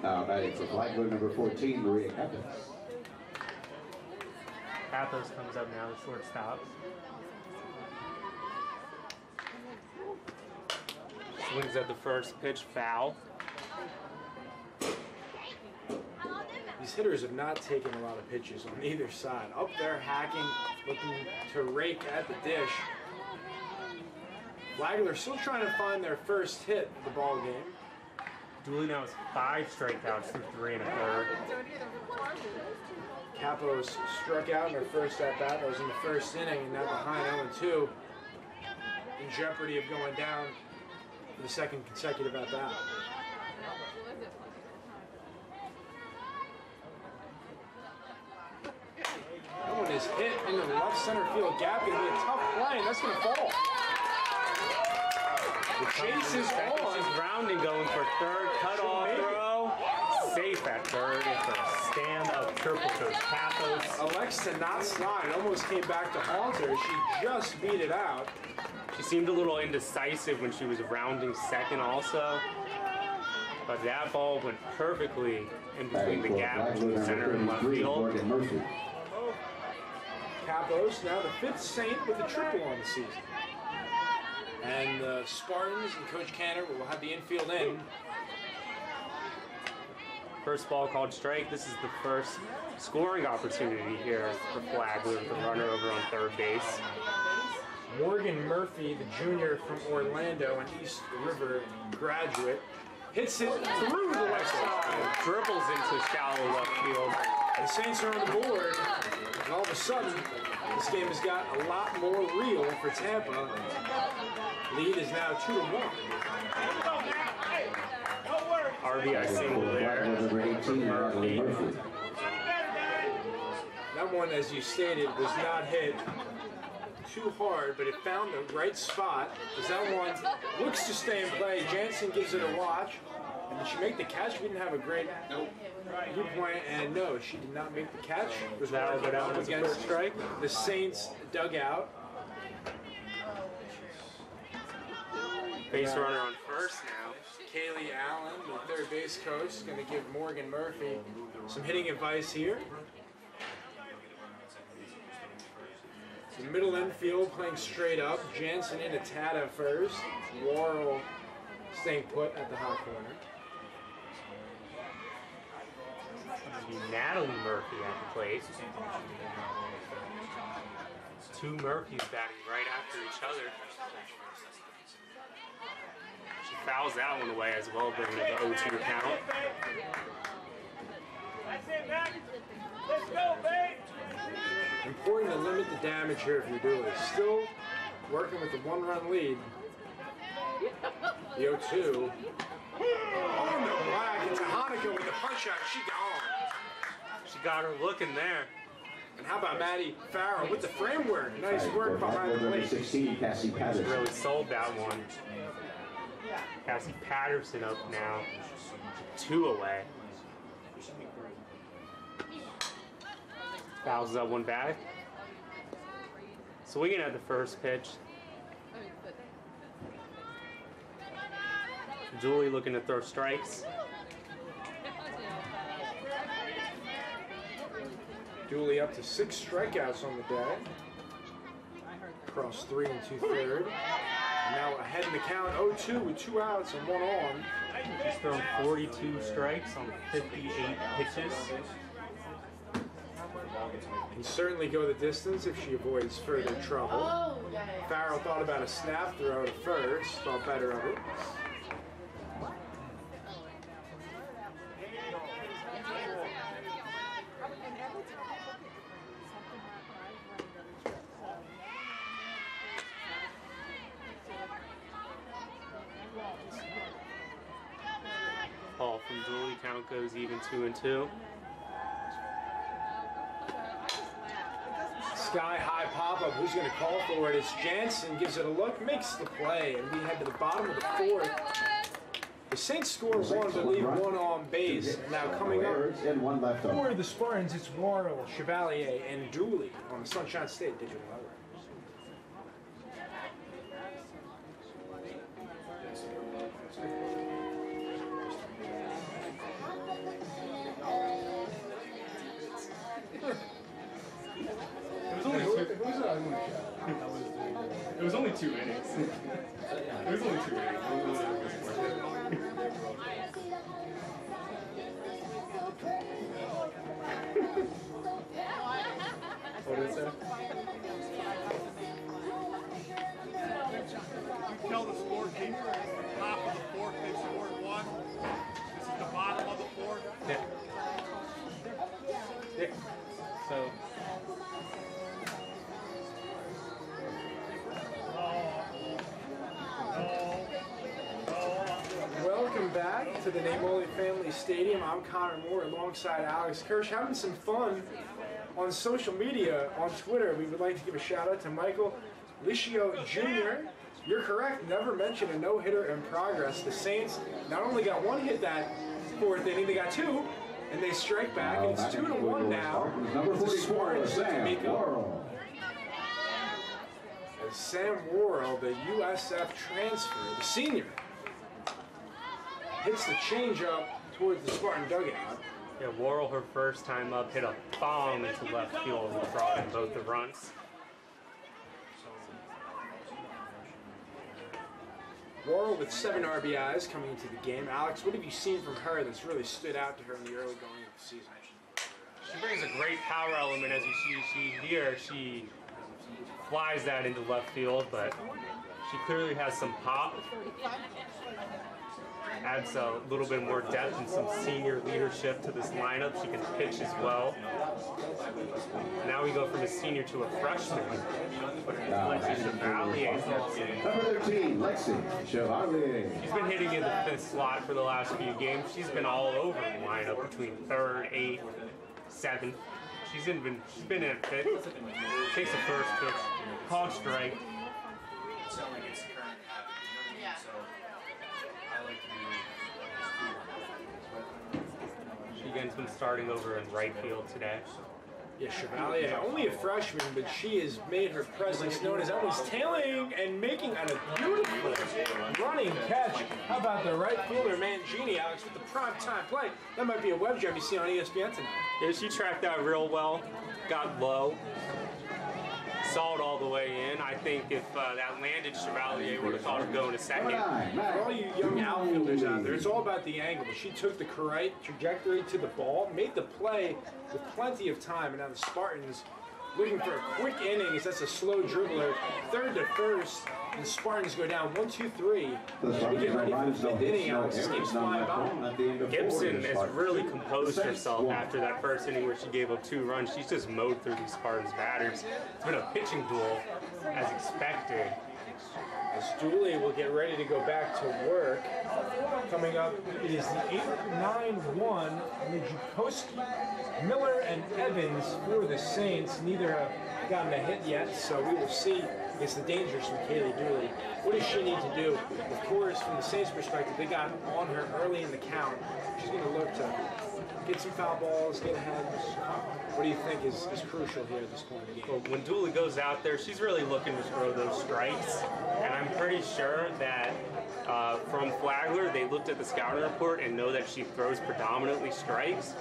Now batting for Flagler, number 14, Maria Captain. Pathos comes up now, the shortstop. Swings at the first pitch, foul. These hitters have not taken a lot of pitches on either side. Up there hacking, looking to rake at the dish. Flagler still trying to find their first hit of the ball game. Dooley now has 5 strikeouts through 3 1/3. Capos struck out in their first at-bat. That was in the first inning, and now behind 0-2, in jeopardy of going down for the second consecutive at-bat. That one is hit into the left center field gap. Going to be a tough play, and that's going to fall. The chase is on. She's rounding, going for third. Cut off throw. Safe at third. It's a stand-up triple coach Pathos. Elects to not slide. Almost came back to haunt her. She just beat it out. She seemed a little indecisive when she was rounding second also. But that ball went perfectly in between the gap between center and left field. Capos now the 5th Saint with a triple on the season. And the Spartans and Coach Canner will have the infield in. First ball called strike. This is the first scoring opportunity here for Flagler with the runner over on third base. Morgan Murphy, the junior from Orlando, an East River graduate, hits it through the left side. Dribbles into shallow left field. The Saints are on the board, and all of a sudden, this game has got a lot more real for Tampa. Lead is now 2-1. RBI single there. Murphy. That one, as you stated, was not hit too hard, but it found the right spot. As that one looks to stay in play, Jansen gives it a watch. And did she make the catch? We didn't have a great viewpoint, and no, she did not make the catch. It was That'll go down as a first strike. The Saints dugout. Base runner on first now. Kaylee Allen, the third base coach, is going to give Morgan Murphy some hitting advice here. The middle infield playing straight up. Jansen in a tad at first. Laurel staying put at the hot corner. Natalie Murphy at the plate. 2 Murphys batting right after each other. She fouls that one away as well, bringing it to 0-2 count. That's it, Mac. Let's go, babe. Important to limit the damage here if you're doing it. Still working with the 1-run lead. The 0-2. On the black, it's a Hanukkah with the punch out. She gone. She got her looking there. And how about Maddie Farrell with the framework? Nice work behind the plate. 16, Cassie Patterson. Really sold that one. Cassie Patterson up now. 2 away. Fouls that one back. Swinging at the first pitch. Julie looking to throw strikes. Dooley up to 6 strikeouts on the day. Across 3 2/3. Now ahead in the count, 0-2 with 2 outs and 1 on. She's thrown 42 strikes on 58 pitches. Can certainly go the distance if she avoids further trouble. Farrell thought about a snap throw at first, thought better of it. Ball from Julie, count goes even 2-2. Sky high pop-up, who's going to call for it? It's Jansen, gives it a look, makes the play, and we head to the bottom of the 4th. The Saints score one, but leave one on base. And now coming up and one left on. for the Spartans, it's Worrell, Chevalier, and Dooley on the Sunshine State Digital Network. It was only 2 innings. It was only 2 innings. What is that? You tell the scorekeeper top of the fourth they scored 1. This is the bottom of the fourth. Yeah. Yeah. So. Welcome back to the Namoli Family Stadium. I'm Connor Moore alongside Alex Kirsch, having some fun on social media, on Twitter. We would like to give a shout out to Michael Licio Jr. You're correct, never mentioned a no-hitter in progress. The Saints not only got 1 hit that 4th inning, they got 2, and they strike back, and it's 2-1 now. The Spartans look to make up. As Sam Worrell, the USF transfer, the senior, hits the changeup towards the Spartan dugout. Yeah, Worrell, her first time up, hit a bomb into left field and brought in both the runs. Worrell with 7 RBIs coming into the game. Alex, what have you seen from her that's really stood out to her in the early going of the season? She brings a great power element, as you see here. She flies that into left field, but she clearly has some pop. Adds a little bit more depth and some senior leadership to this lineup. She can pitch as well. Now we go from a senior to a freshman. Lexi Chevalier. Number 13, Lexi Chevalier. She's been hitting in the 5th slot for the last few games. She's been all over the lineup between 3rd, 8th, 7th. She's been in 5th. Takes the first pitch. Called strike. It's not like it's current habit. You know what I mean? So I like to do. She again's been starting over in right field today. Yeah, Chevalier, only a freshman, but she has made her presence known as always tailing and making a beautiful running catch. How about the right fielder, Mangini, Alex, with the prime time play? That might be a web gem you see on ESPN tonight. Yeah, she tracked that real well, got low, saw it all the way in. I think if that landed, Chevalier would have thought of going to second. For all you young outfielders out there, it's all about the angle. But she took the correct trajectory to the ball, made the play with plenty of time, and now the Spartans looking for a quick inning as that's a slow dribbler, 3rd to 1st, and the Spartans go down 1-2-3. As we get ready for the 5th inning, Alex, this game's flying by. Gibson has really composed herself after that first inning where she gave up 2 runs. She's just mowed through these Spartans batters. It's been a pitching duel as expected. As Dooley will get ready to go back to work. Coming up, it is the 8-9-1 Mijkowski, Miller, and Evans for the Saints. Neither have gotten a hit yet, so we will see against the dangerous Kaylee Dooley. What does she need to do? Of course, from the Saints' perspective, they got on her early in the count. She's going to look to get some foul balls, get ahead. What do you think is crucial here at this point in the game? Well, when Dooley goes out there, she's really looking to throw those strikes, and I'm pretty sure that from Flagler, they looked at the scouting report and know that she throws predominantly strikes.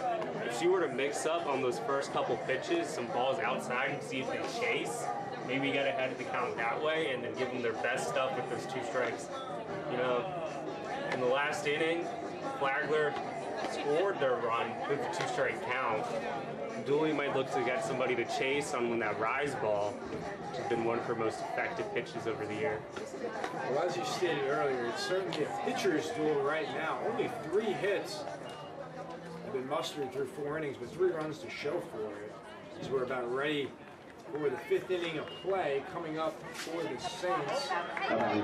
If she were to mix up on those first couple pitches, some balls outside and see if they chase, maybe get ahead of the count that way and then give them their best stuff with those 2 strikes. You know, in the last inning, Flagler scored their run with the 2-strike count. Dooley might look to get somebody to chase on that rise ball, which has been one of her most effective pitches over the year. Well, as you stated earlier, it's certainly a pitcher's duel right now. Only 3 hits have been mustered through 4 innings, but 3 runs to show for it. As we're about ready for the 5th inning of play coming up for the Saints.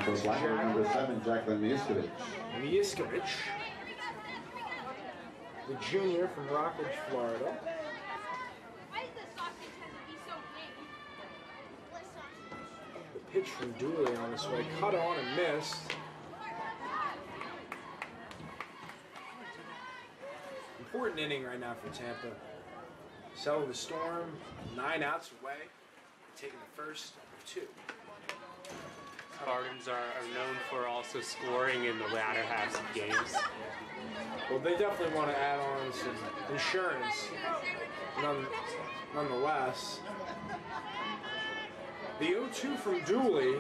For Flagler, number 7, Jacqueline Mijkowski, the junior from Rockledge, Florida. The pitch from Dooley on this way, cut on and missed. important inning right now for Tampa. Settle the storm, 9 outs away, taking the first of 2. Spartans are known for also scoring in the latter halves of games. Well, they definitely want to add on some insurance. Nonetheless, the 0-2 from Dooley.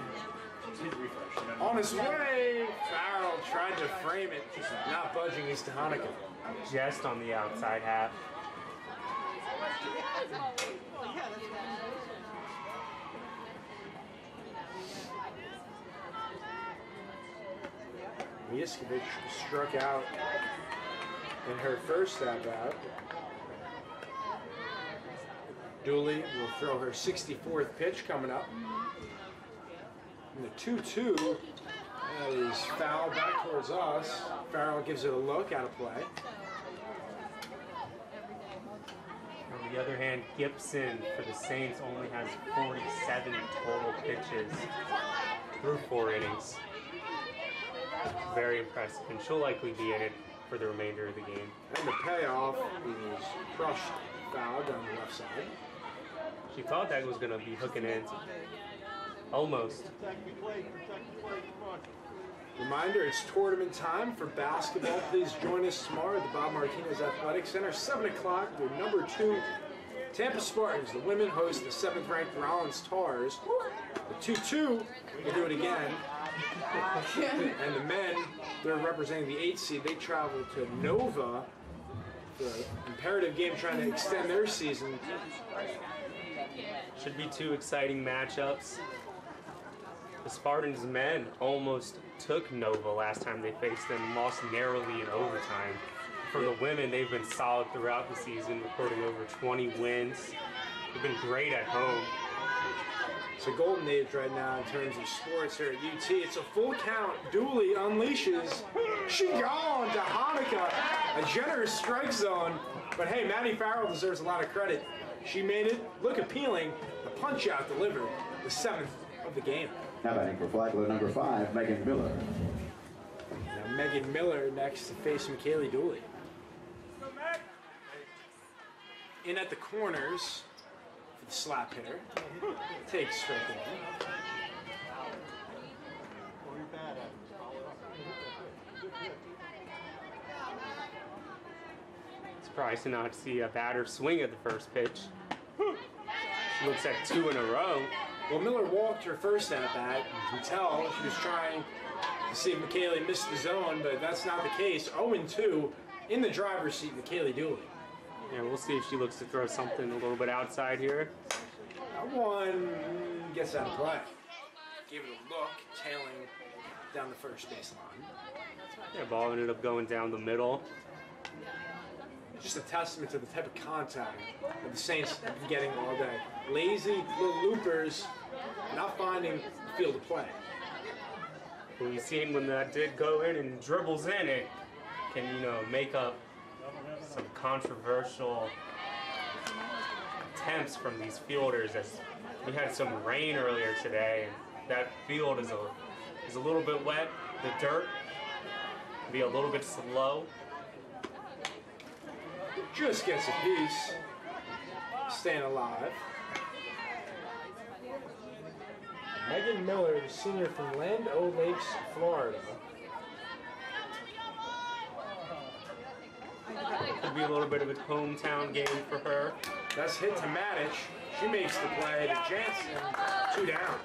On his way, Farrell tried to frame it, not budging his Hanukkah. Just on the outside half. Miskovic struck out in her first at-bat. Dooley will throw her 64th pitch coming up. And the 2-2, that is foul back towards us. Farrell gives it a look, out of play. On the other hand, Gibson for the Saints only has 47 total pitches through 4 innings. Very impressive, and she'll likely be in it for the remainder of the game. And the payoff is crushed foul down the left side. She thought that was going to be hooking in. Almost. Reminder, it's tournament time for basketball. Please join us tomorrow at the Bob Martinez Athletic Center, 7 o'clock. Their number 2 Tampa Spartans. The women host the 7th-ranked Rollins Tars. The 2-2 will do it again. And the men, they're representing the 8th seed. They travel to Nova, the imperative game trying to extend their season. Should be 2 exciting matchups. The Spartans men almost took Nova last time they faced them, lost narrowly in overtime. For the women, they've been solid throughout the season, recording over 20 wins. They've been great at home. It's a golden age right now in terms of sports here at UT. It's a full count. Dooley unleashes. She gone to Hanukkah. A generous strike zone. But hey, Maddie Farrell deserves a lot of credit. She made it look appealing. The punch out delivered. The 7th of the game. Now batting for Flagler, number 5, Megan Miller. Now Megan Miller next to face McKaylee Dooley. In at the corners for the slap hitter. Takes strike one. Surprised to not see a batter swing at the first pitch. She looks at 2 in a row. Well, Miller walked her first at-bat. You can tell she was trying to see if McKaylee missed the zone, but that's not the case. 0-2 in the driver's seat, McKaylee Dooley. Yeah, we'll see if she looks to throw something a little bit outside here. That one gets out of play. Gave it a look, tailing down the first baseline. Yeah, ball ended up going down the middle. Just a testament to the type of contact that the Saints have been getting all day. Lazy little loopers, not finding the field of play. We've seen when that did go in and dribbles in, it can, make up some controversial attempts from these fielders. As we had some rain earlier today, and that field is a little bit wet. The dirt can be a little bit slow. Just gets a piece, staying alive. Megan Miller, the senior from Land O'Lakes, Florida. Could be a little bit of a hometown game for her. That's hit to Matic. She makes the play to Jansen. 2 down.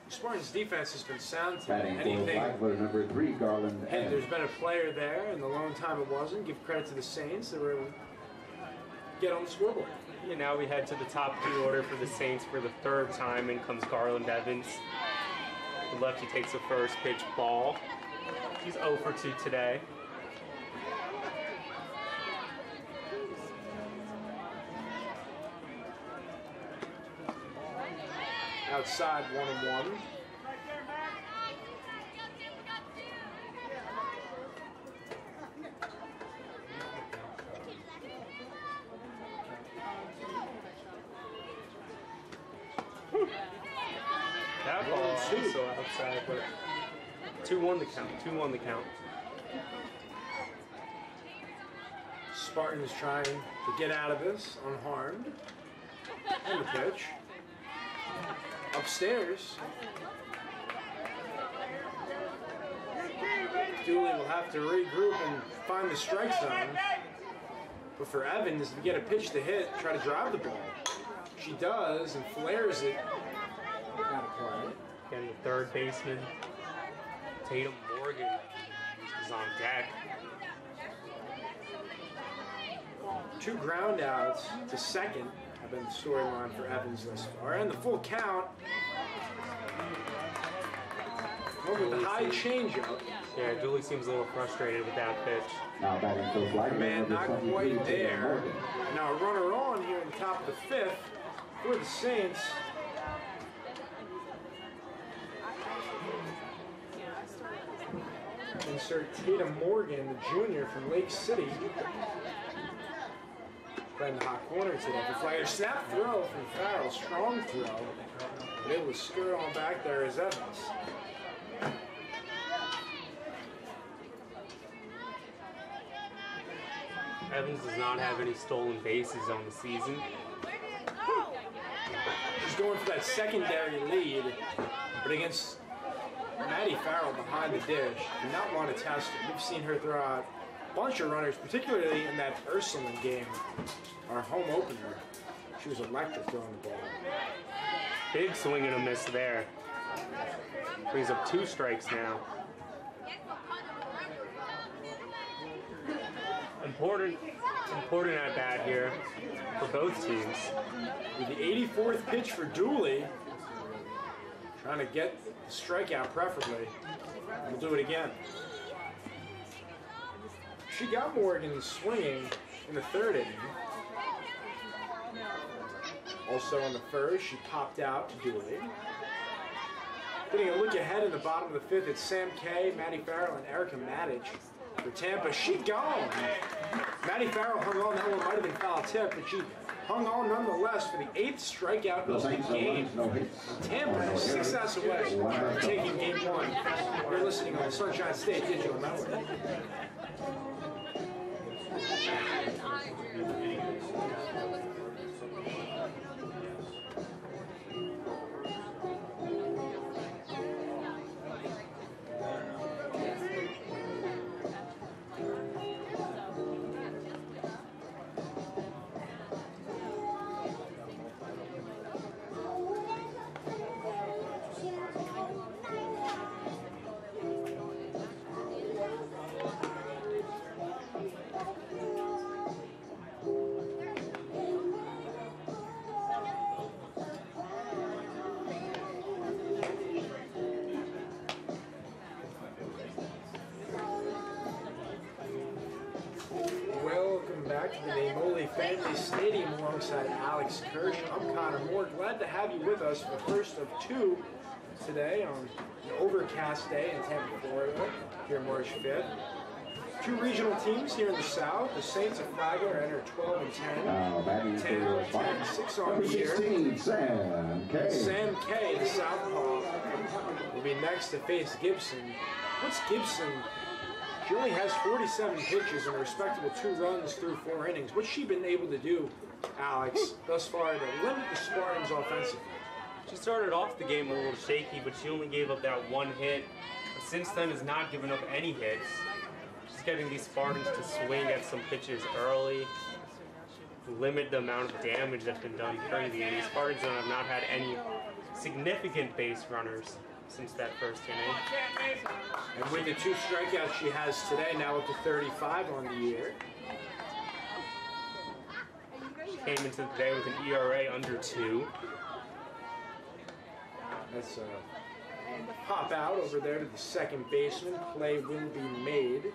Spartans' defense has been sound to Batting for anything. Flagler, number 3, Garland. Hey, there's been a player there, and the long time it wasn't. Give credit to the Saints. They were able to get on the scoreboard. Yeah, now we head to the top 3 order for the Saints for the 3rd time. In comes Garland Evans. The lefty takes the first pitch ball. He's 0 for 2 today. Outside 1-1. That ball also outside, but 2-1 the count. 2-1 the count. Spartans trying to get out of this unharmed. And the pitch. Upstairs. Dooley will have to regroup and find the strike zone. But for Evans to get a pitch to hit, try to drive the ball. She does and flares it. Out of play. Again, the third baseman, Tatum Morgan, is on deck. 2 ground outs to second have been the storyline for Evans thus far. And the full count. With the high changeup. Yeah, Dooley seems a little frustrated with that pitch. Now batting for Flagler. Man, not quite there. Now a runner on here in the top of the 5th for the Saints. Insert Tatum Morgan, the junior from Lake City. Playing the hot corner today for Flagler. Snap throw from Farrell, strong throw. But able to skirt on back there as Evans. Evans does not have any stolen bases on the season. She's going for that secondary lead, but against Maddie Farrell behind the dish, do not want to test her. We've seen her throw out a bunch of runners, particularly in that Ursuline game, our home opener. She was electric throwing the ball. Big swing and a miss there. Brings up 2 strikes now. Important at bat here for both teams. With the 84th pitch for Dooley, trying to get the strikeout preferably. We'll do it again. She got Morgan swinging in the 3rd inning. Also on the 1st, she popped out to Dooley. Getting a look ahead in the bottom of the 5th, it's Sam Kay, Maddie Farrell, and Erica Matic. For Tampa, she gone. Maddie Farrell hung on. That one might have been foul tip, but she hung on nonetheless for the 8th strikeout of the game. Tampa is 6 outs away from taking game 1. You're listening on the Sunshine State Digital Network. Family Stadium alongside Alex Kirsch. I'm Connor Moore. Glad to have you with us for the first of 2 today on an overcast day in Tampa, Florida, here March 5th. 2 regional teams here in the South. The Saints of Flagler enter 12 and 10. Tampa 10-6 on the year. Sam Kay, the Southpaw, will be next to face Gibson. What's Gibson? She only has 47 pitches and a respectable 2 runs through 4 innings. What's she been able to do, Alex, thus far to limit the Spartans offensively? She started off the game a little shaky, but she only gave up that 1 hit. But since then has not given up any hits. She's getting these Spartans to swing at some pitches early, limit the amount of damage that's been done during the inning. Spartans have not had any significant base runners since that first inning. And with the 2 strikeouts she has today, now up to 35 on the year. She came into the day with an ERA under 2. That's a pop out over there to the second baseman. Play will be made.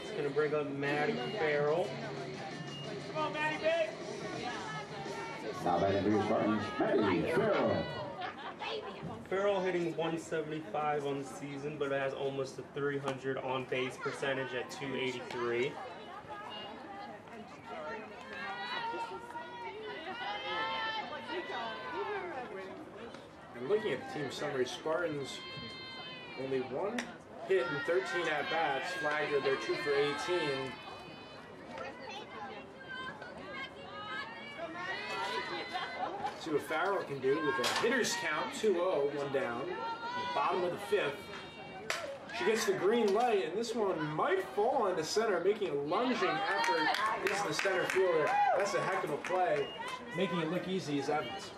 It's going to bring up Maddie Farrell. Come on, Maddie, big! Now batting for your Spartans, Maddie Farrell. Farrell hitting 175 on the season, but has almost a 300 on base percentage at 283. And looking at the team summary, Spartans only 1 hit and 13 at-bats. Flagler, they're 2 for 18. See what Farrell can do with a hitter's count, 2-0, 1 down. Bottom of the 5th. She gets the green light, and this one might fall into center, making a lunging effort. This is the center fielder. That's a heck of a play. Making it look easy is Evans.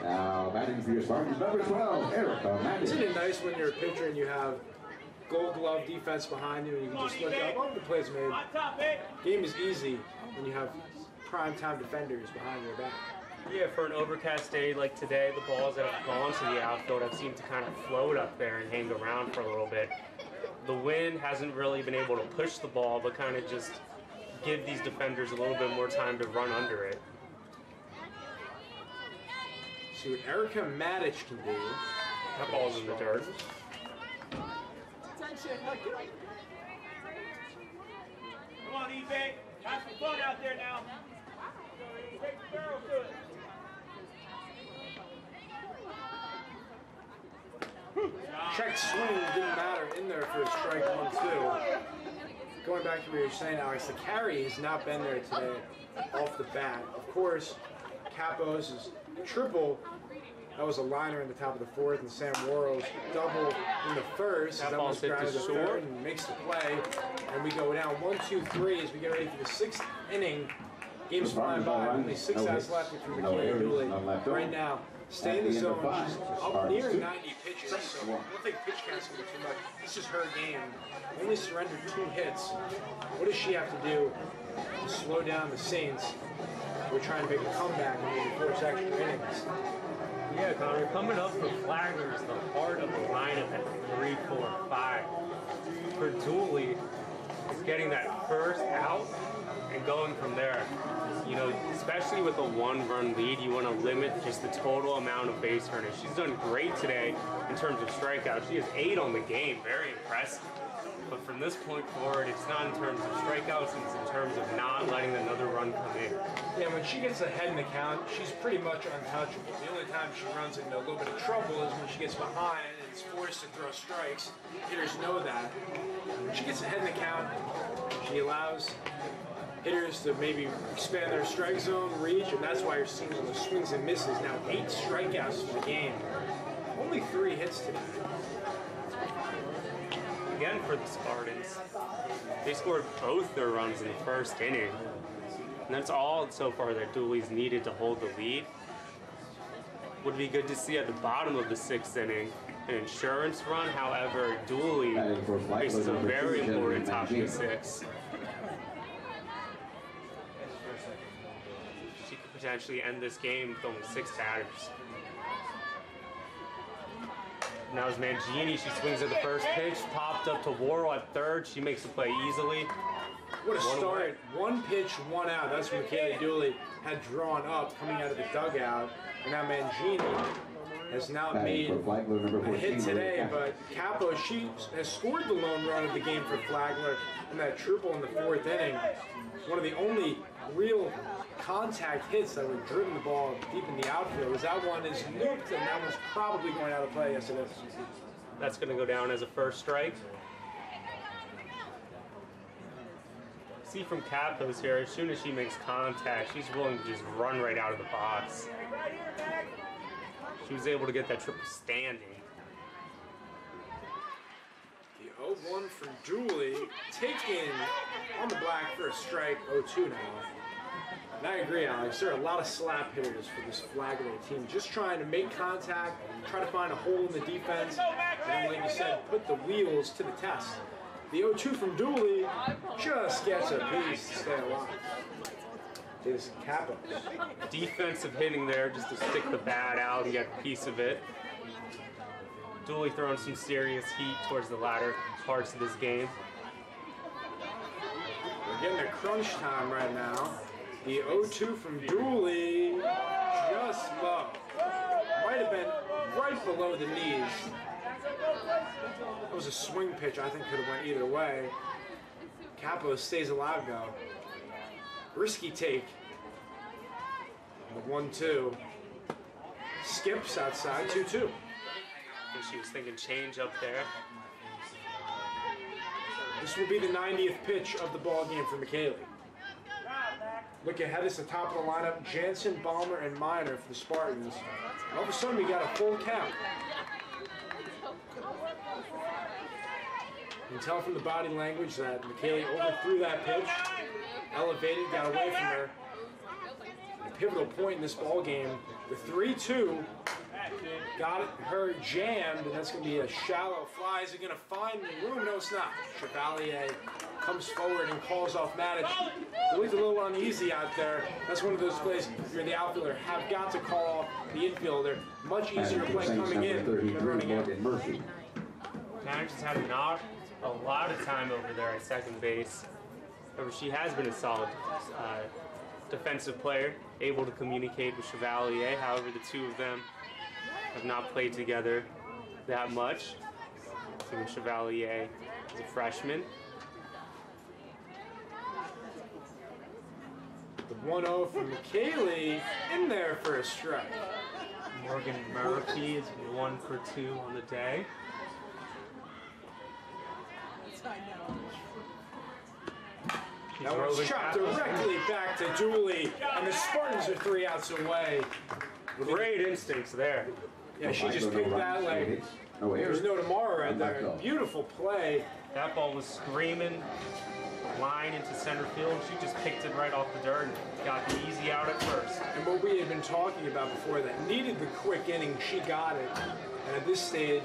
Now batting for your Spartans, number 12, Erica Madden. Isn't it nice when you're a pitcher and you have Gold Glove defense behind you and you can just look up, oh, the play's made. Game is easy when you have prime-time defenders behind your back. Yeah, for an overcast day like today, the balls that have gone to the outfield have seemed to kind of float up there and hang around for a little bit. The wind hasn't really been able to push the ball, but kind of just give these defenders a little bit more time to run under it. See what Erica Matic can do. That ball's in the dirt. Come on, eBay. Have some fun out there now. Take the barrel to it. Check swing didn't matter in there for a strike 1-2. Going back to what you were saying, Alex, the carry has not been there today off the bat. Of course, Capos is triple. That was a liner in the top of the 4th, and Sam Worrell's double in the 1st. That ball's ball's hit to short and makes the play. And we go down 1-2-3 as we get ready for the 6th inning. Game's flying by. Only 6 outs left between McKay and Dooley. Right now, stay in the zone. She's up near 90 pitches, so I don't think pitch count's going to be too much. This is her game. Only surrendered 2 hits. What does she have to do to slow down the Saints? We're trying to make a comeback and maybe force extra innings. Yeah, Connor, coming up for Flagler is the heart of the lineup at 3, 4, 5. For Dooley, it's getting that first out and going from there. You know, especially with a 1-run lead, you want to limit just the total amount of base runners. She's done great today in terms of strikeouts. She has 8 on the game, very impressive. But from this point forward, it's not in terms of strikeouts, it's in terms of not letting another run come in. Yeah, when she gets ahead in the count, she's pretty much untouchable. The only time she runs into a little bit of trouble is when she gets behind and is forced to throw strikes. Hitters know that. When she gets ahead in the count, she allows hitters to maybe expand their strike zone reach, and that's why you're seeing all the swings and misses. Now 8 strikeouts for the game. Only 3 hits today. Again for the Spartans, they scored both their runs in the 1st inning. And that's all so far that Dooley's needed to hold the lead. Would be good to see at the bottom of the 6th inning an insurance run. However, Dooley faces a very important top of the 6th. She could potentially end this game with only 6 batters. Now as Mangini, she swings at the first pitch, popped up to Worrell at 3rd. She makes the play easily. What a start. 1 pitch, 1 out. That's what Michaela Dooley had drawn up coming out of the dugout. And now Mangini has now made a hit today, but Capo, she has scored the lone run of the game for Flagler in that triple in the 4th inning. One of the only real contact hits that would driven the ball deep in the outfield. As that one is looped, and that one's probably going out of play. Yes, it is. That's going to go down as a first strike. See from Capos here, as soon as she makes contact, she's willing to just run right out of the box. She was able to get that triple standing. The 0-1 from Dooley, taken on the black for a strike, 0-2 now. And I agree, Alex, there are a lot of slap hitters for this Flagler team, just trying to make contact, try to find a hole in the defense, and like you said, put the wheels to the test. The 0-2 from Dooley just gets a piece to stay alive. Is Capos. Defensive hitting there just to stick the bat out and get a piece of it. Dooley throwing some serious heat towards the latter parts of this game. We're getting a crunch time right now. The 0-2 from Dooley, just low. Might have been right below the knees. That was a swing pitch I think could have went either way. Capos stays alive though. risky take. The 1-2. Skips outside, 2-2. I think she was thinking change up there. This will be the 90th pitch of the ball game for McKaylee. Look ahead, it's the top of the lineup. Jansen, Balmer, and Minor for the Spartans. All of a sudden, we got a full count. You can tell from the body language that McKaylee overthrew that pitch, elevated, got away from her. A pivotal point in this ball game, the 3-2 got her jammed, and that's going to be a shallow fly. Is it going to find room? No, it's not. Chevalier comes forward and calls off Matic. It looked a little uneasy out there. That's one of those plays you're the outfielder, have got to call off the infielder. Much easier play coming in than running out. Maddox has had not a lot of time over there at second base. However, she has been a solid defensive player, able to communicate with Chevalier. However, the two of them have not played together that much. Chevalier is a freshman. The 1-0 from McKaylee in there for a strike. Morgan Murphy is 1 for 2 on the day. That one's shot directly back to Dooley, and the Spartans are 3 outs away. Great instincts there. Yeah, she just picked that like there's no tomorrow right there. Beautiful play. That ball was screaming, line into center field. She just picked it right off the dirt and got the easy out at first. And what we had been talking about before, that needed the quick inning, she got it. And at this stage,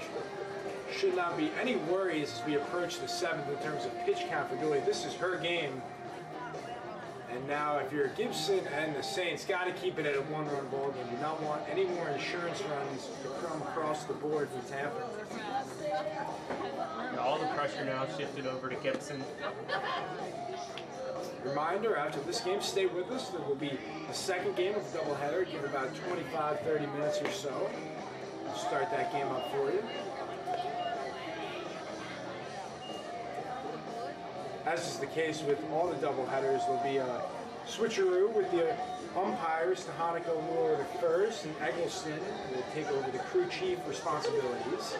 should not be any worries as we approach the 7th in terms of pitch count for Dooley. This is her game. And now if you're Gibson and the Saints, got to keep it at a 1-run ball game. Do not want any more insurance runs to come across the board from Tampa. All the pressure now shifted over to Gibson. Reminder, after this game, stay with us. There will be the second game of the doubleheader. Give about 25-30 minutes or so. We'll start that game up for you. As is the case with all the doubleheaders, there'll be a switcheroo with the umpires. Tahanico will move over to first, and Eggleston will take over the crew chief responsibilities.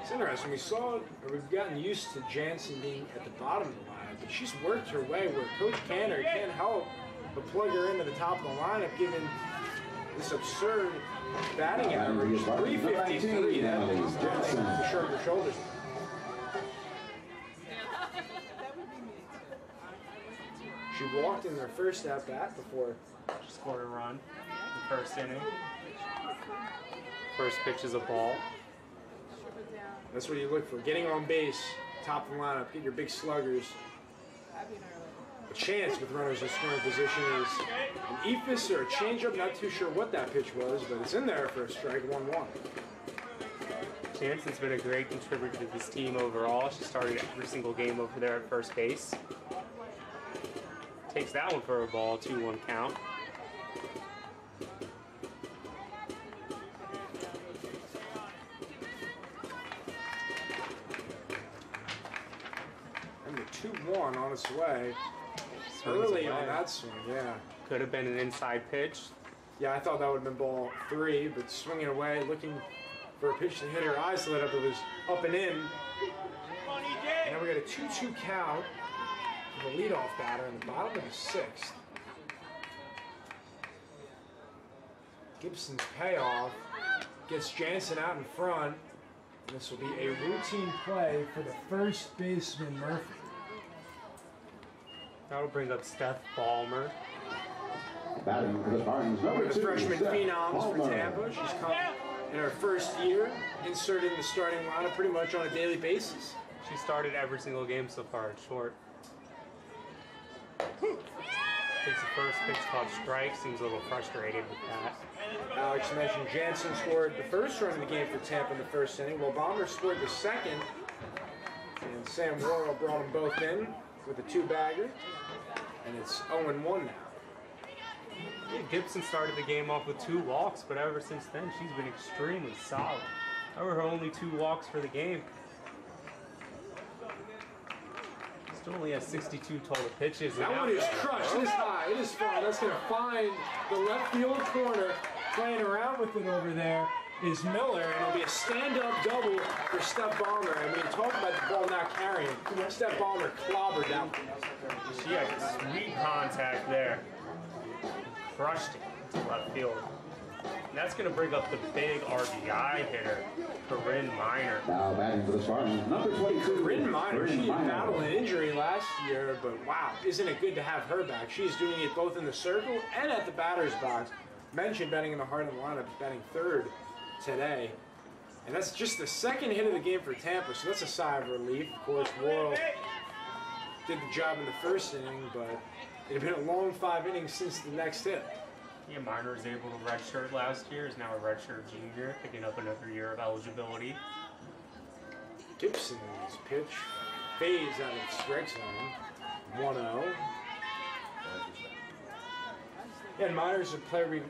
It's interesting. We've gotten used to Jansen being at the bottom of the lineup, but she's worked her way where Coach Canner can't help but plug her into the top of the lineup, given this absurd batting average, 353. That means Jansen to shrug her shoulders. She walked in their first at-bat before She scored a run in the first inning. First pitch is a ball. That's what you look for. Getting on base, top of the lineup, get your big sluggers. A chance with runners in scoring position is an ephus or a changeup. Not too sure what that pitch was, but it's in there for a strike, 1-1. Jansen's been a great contributor to this team overall. She started every single game over there at first base. Takes that one for a ball, 2-1 count. And the 2-1 on its way. Early on that swing, yeah. Could have been an inside pitch. Yeah, I thought that would have been ball 3, but swinging away, looking for a pitch to hit her eyes lit up. It was up and in. And now we got a 2-2 count for the leadoff batter in the bottom of the 6th. Gibson's payoff gets Jansen out in front. And this will be a routine play for the first baseman, Murphy. That'll bring up Steph Balmer. Batting for the Spartans, One number of the 2, freshman Steph phenoms for Palmer. Tampa. She's come in her first year, inserted in the starting lineup pretty much on a daily basis. She started every single game so far at short. Takes the first pitch called strike. Seems a little frustrated with that. Alex mentioned Jansen scored the first run of the game for Tampa in the first inning, while Balmer scored the second. And Sam Worrell brought them both in with a 2-bagger. And it's 0-1 now. Yeah, Gibson started the game off with 2 walks, but ever since then she's been extremely solid. That were her only 2 walks for the game. Still only has 62 total pitches. That one is crushed. It is high. It is far. That's going to find the left field corner. Playing around with it over there is Miller, and it'll be a stand-up double for Steph Ballmer. And when you talk about the ball not carrying, Steph Ballmer clobbered that one. She had sweet contact there. Crushed it to left field. And that's going to bring up the big RBI hitter, Corinne Miner. Now batting for the Spartans, number 22. Corinne Miner, she battled an injury last year, but wow, isn't it good to have her back? She's doing it both in the circle and at the batter's box. Mentioned betting in the heart of the lineup, batting third today. And that's just the second hit of the game for Tampa, so that's a sigh of relief. Of course, Worrell did the job in the first inning, but it had been a long 5 innings since the next hit. Yeah, Miner was able to redshirt last year, is now a redshirt junior, picking up another year of eligibility. Gibson's pitch fades out of the strike zone. 1-0. And Miner's a player we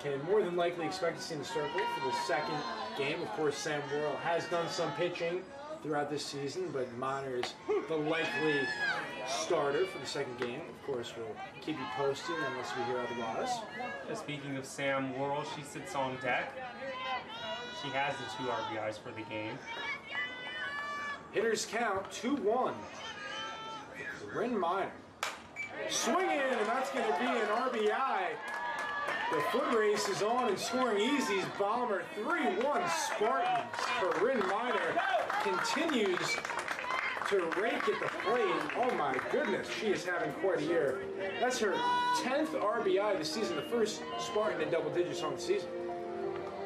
can more than likely expect to see in the circle for the second game. Of course, Sam Worrell has done some pitching throughout this season, but Miner is the likely starter for the second game. Of course, we'll keep you posted unless we hear otherwise. Speaking of Sam Worrell, she sits on deck. She has the 2 RBIs for the game. Hitters count 2-1. Corinne Miner. Swinging, and that's going to be an RBI. The foot race is on and scoring easy. Ballmer 3-1 Spartans. Corinne Miner continues to rake at the plate. Oh my goodness, she is having quite a year. That's her 10th RBI this season, the first Spartan in double digits on the season.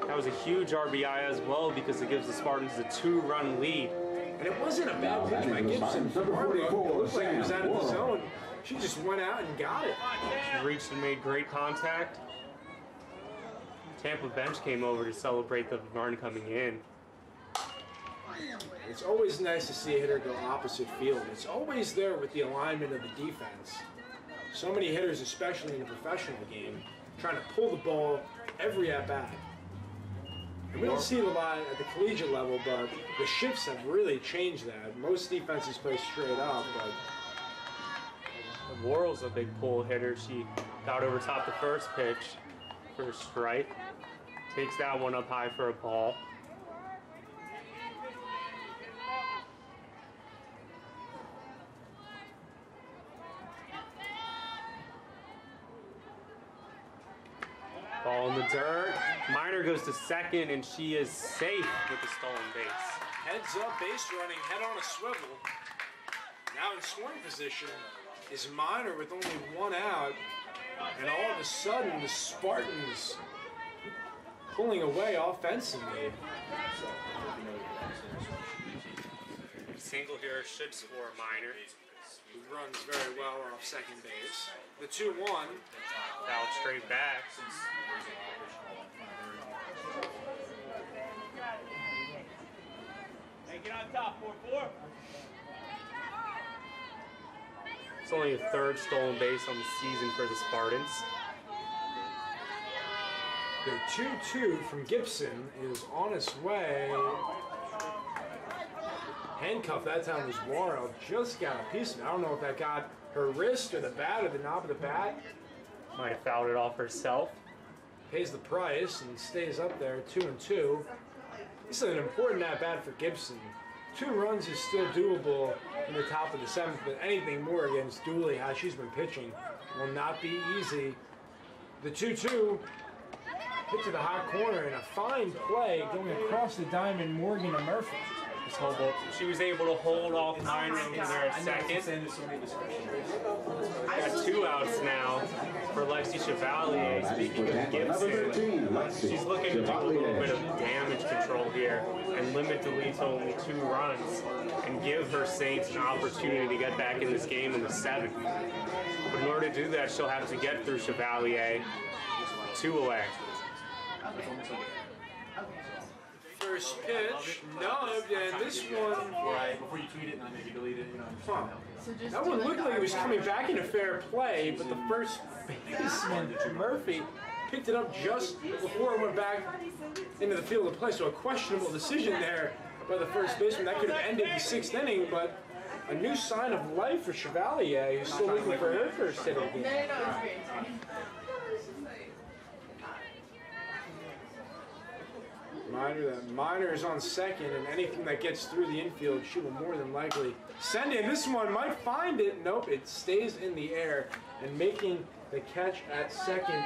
That was a huge RBI as well because it gives the Spartans a 2-run lead. And it wasn't a bad pitch by Gibson. It looked like it was out of the zone. She just went out and got it. She reached and made great contact. Tampa bench came over to celebrate the run coming in. It's always nice to see a hitter go opposite field. It's always there with the alignment of the defense. So many hitters, especially in a professional game, trying to pull the ball every at-bat. And we don't see it a lot at the collegiate level, but the shifts have really changed that. Most defenses play straight up, but Worrell's a big pull hitter. She got over top the first pitch for a strike. Takes that one up high for a ball. Ball in the dirt. Miner goes to second, and she is safe with the stolen base. Heads up, base running, head on a swivel. Now in scoring position is Miner with only 1 out. And all of a sudden, the Spartans pulling away offensively. Single here should score Miner. Who runs very well off second base. The 2-1. Foul straight back. Hey, get on top, 4-4. It's only a 3rd stolen base on the season for the Spartans. The 2-2 from Gibson is on its way. Handcuff that time was Worrell. Just got a piece of it. I don't know if that got her wrist or the bat or the knob of the bat. Might have fouled it off herself. Pays the price and stays up there, 2-2. This is an important at-bat for Gibson. 2 runs is still doable in the top of the 7th, but anything more against Dooley, how she's been pitching, will not be easy. The 2-2 hit to the hot corner and a fine play going across the diamond, Morgan and Murphy. She was able to hold off Miner over there at second. Got 2 outs now for Lexi Chevalier. Speaking of Gibson, she's looking to do a little bit of damage control here and limit the lead to only 2 runs and give her Saints an opportunity to get back in this game in the 7th. But in order to do that, she'll have to get through Chevalier 2 away. First pitch, nubbed, and this one. Before you tweet it and I maybe delete it, you know. Huh. That one looked like it was coming back into fair play, but the first baseman, Murphy, picked it up just before it went back into the field of play. So a questionable decision there by the first baseman. That could have ended the 6th inning, but a new sign of life for Chevalier, who's still looking for her first hit of the game. Minor is on second, and anything that gets through the infield, she will more than likely send in. This one might find it. Nope, it stays in the air, and making the catch at second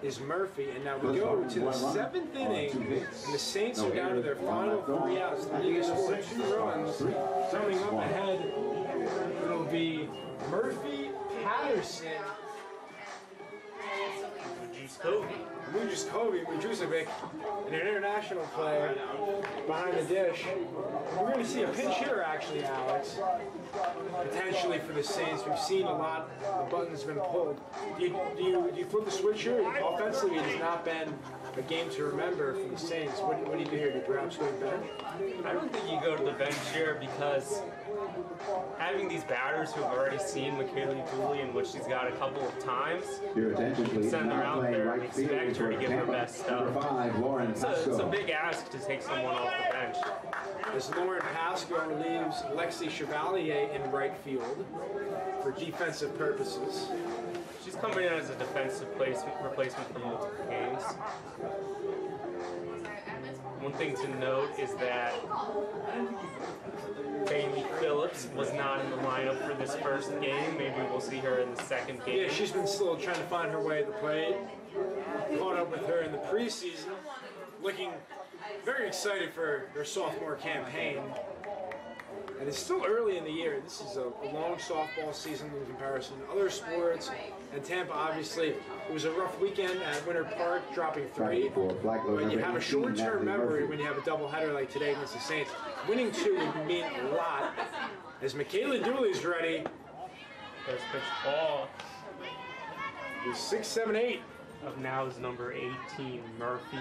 is Murphy. And now we go to the 7th inning, and the Saints are down to their final 3 outs. The league has scored 2 runs. Coming up ahead, it'll be Murphy, Patterson, Mujuskovic, an international player behind the dish. We're going to see a pinch hitter, actually, Alex, potentially for the Saints. We've seen a lot of buttons been pulled. Do you flip the switch here? Offensively, it has not been a game to remember for the Saints. What do you do here? Do you perhaps go to the bench? I don't think you go to the bench here because having these batters who have already seen Michaela Dooley and what she's got a couple of times, send her out there and expect her to give her best stuff. It's a big ask to take someone off the bench. As Lauren Pasco leaves Lexi Chevalier in right field for defensive purposes. She's coming in as a defensive replacement for multiple games. One thing to note is that Bailey Phillips was not in the lineup for this first game. Maybe we'll see her in the second game. Yeah, she's been still trying to find her way at the plate. Caught up with her in the preseason. Looking very excited for her sophomore campaign. And it's still early in the year. This is a long softball season in comparison to other sports. And Tampa, obviously, it was a rough weekend at Winter Park, dropping 3. But you have a short-term memory when you have a doubleheader like today against the Saints. Winning 2 would mean a lot. As Michaela Dooley's ready. First pitch ball. 6, 7, 8. Up now is number 18, Murphy.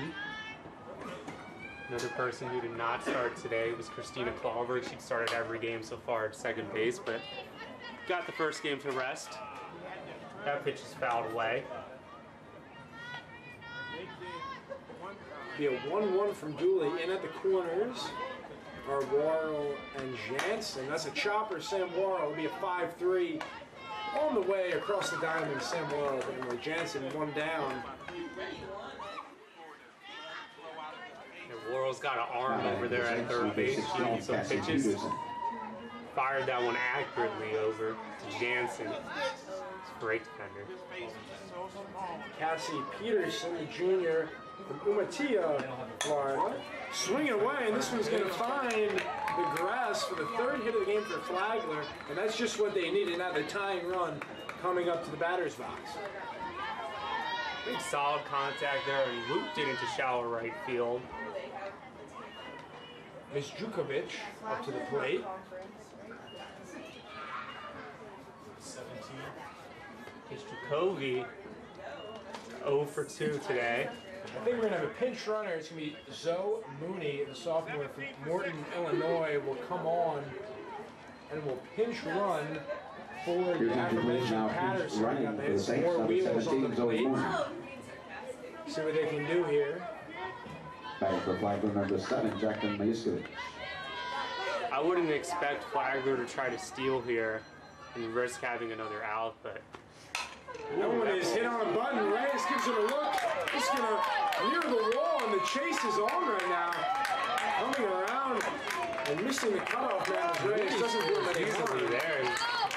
Another person who did not start today was Christina Clawberg. She'd started every game so far at second base, but got the first game to rest. That pitch is fouled away. Be a 1-1 from Dooley. In at the corners are Worrell and Jansen. That's a chopper, Sam Worrell. It'll be a 5-3 on the way across the diamond. Sam Worrell and Jansen 1 down. Worrell's got an arm over there at third base. She needs some pitches. Fired that one accurately over to Jansen. Great defender. Cassie Peterson, the junior from Umatilla, Florida. Swinging away, and this one's going to find the grass for the 3rd hit of the game for Flagler, and that's just what they needed. Now the tying run coming up to the batter's box. Big solid contact there and looped it into shallow right field. Ms. Jukovic up to the plate. 17. Jacoby 0 for 2 today. I think we're going to have a pinch runner. It's going to be Zoe Mooney, the sophomore from Morton, Illinois, will come on and will pinch run for the aforementioned Patterson. They have some more wheels on the plate. See what they can do here. Back for Flagler number 7, Jacqueline Majuskovic. I wouldn't expect Flagler to try to steal here and risk having another out, but no one is hit on a button. Reyes gives it a look. It's going to near the wall, and the chase is on right now. Coming around and missing the cutoff man. Reyes doesn't do it easily there.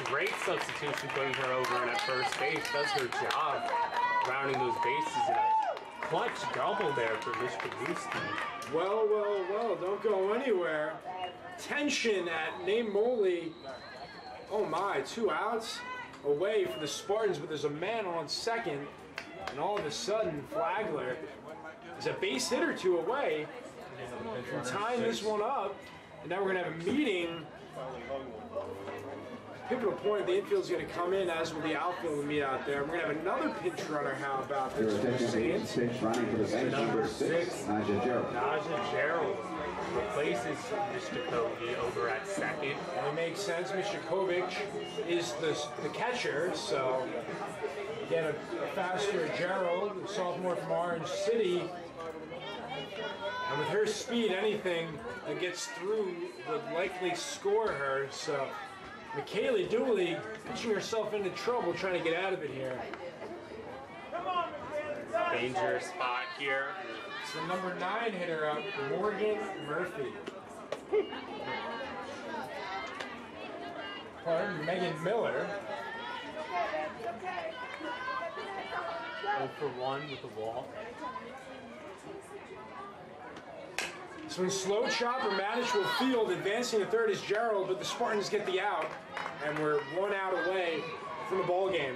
Great substitution putting her over in at first base. Does her job rounding those bases. And a clutch double there for Mr. Boosty. Well, well, well, don't go anywhere. Tension at Namoli. Oh my, 2 outs away for the Spartans, but there's a man on second, and all of a sudden Flagler is a base hit or 2 away from tying this one up, and now we're going to have a meeting. Pivotal point, the infield's going to come in, as will the outfield meet out there. We're going to have another pinch runner. How about this? Pinch running for the Saints. Number 6, Naja Gerald. Naja Gerald replaces Mr. Kovic over at second. And it makes sense. Mr. Kovic is the catcher, so get a faster Gerald, sophomore from Orange City. And with her speed, anything that gets through would likely score her. So McKaylee Dooley pitching herself into trouble trying to get out of it here. Dangerous spot here. It's the number 9 hitter up, Morgan Murphy. Pardon, Megan Miller. 0 for 1 with the wall. So in slow chopper, Madish will field. Advancing to third is Gerald, but the Spartans get the out, and we're 1 out away from the ball game.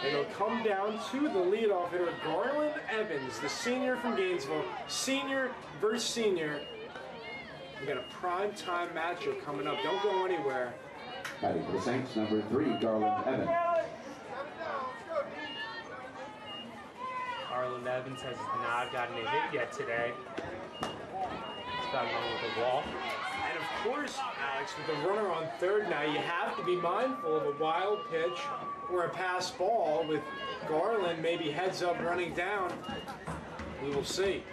It'll come down to the leadoff hitter, Garland Evans, the senior from Gainesville. Senior versus senior. We got a prime time matchup coming up. Don't go anywhere. Batting for the Saints, number 3, Garland Evans. Garland Evans has not gotten a hit yet today. He's gotten one with the wall. And of course, Alex, with the runner on third now, you have to be mindful of a wild pitch or a pass ball with Garland maybe heads up running down. We will see.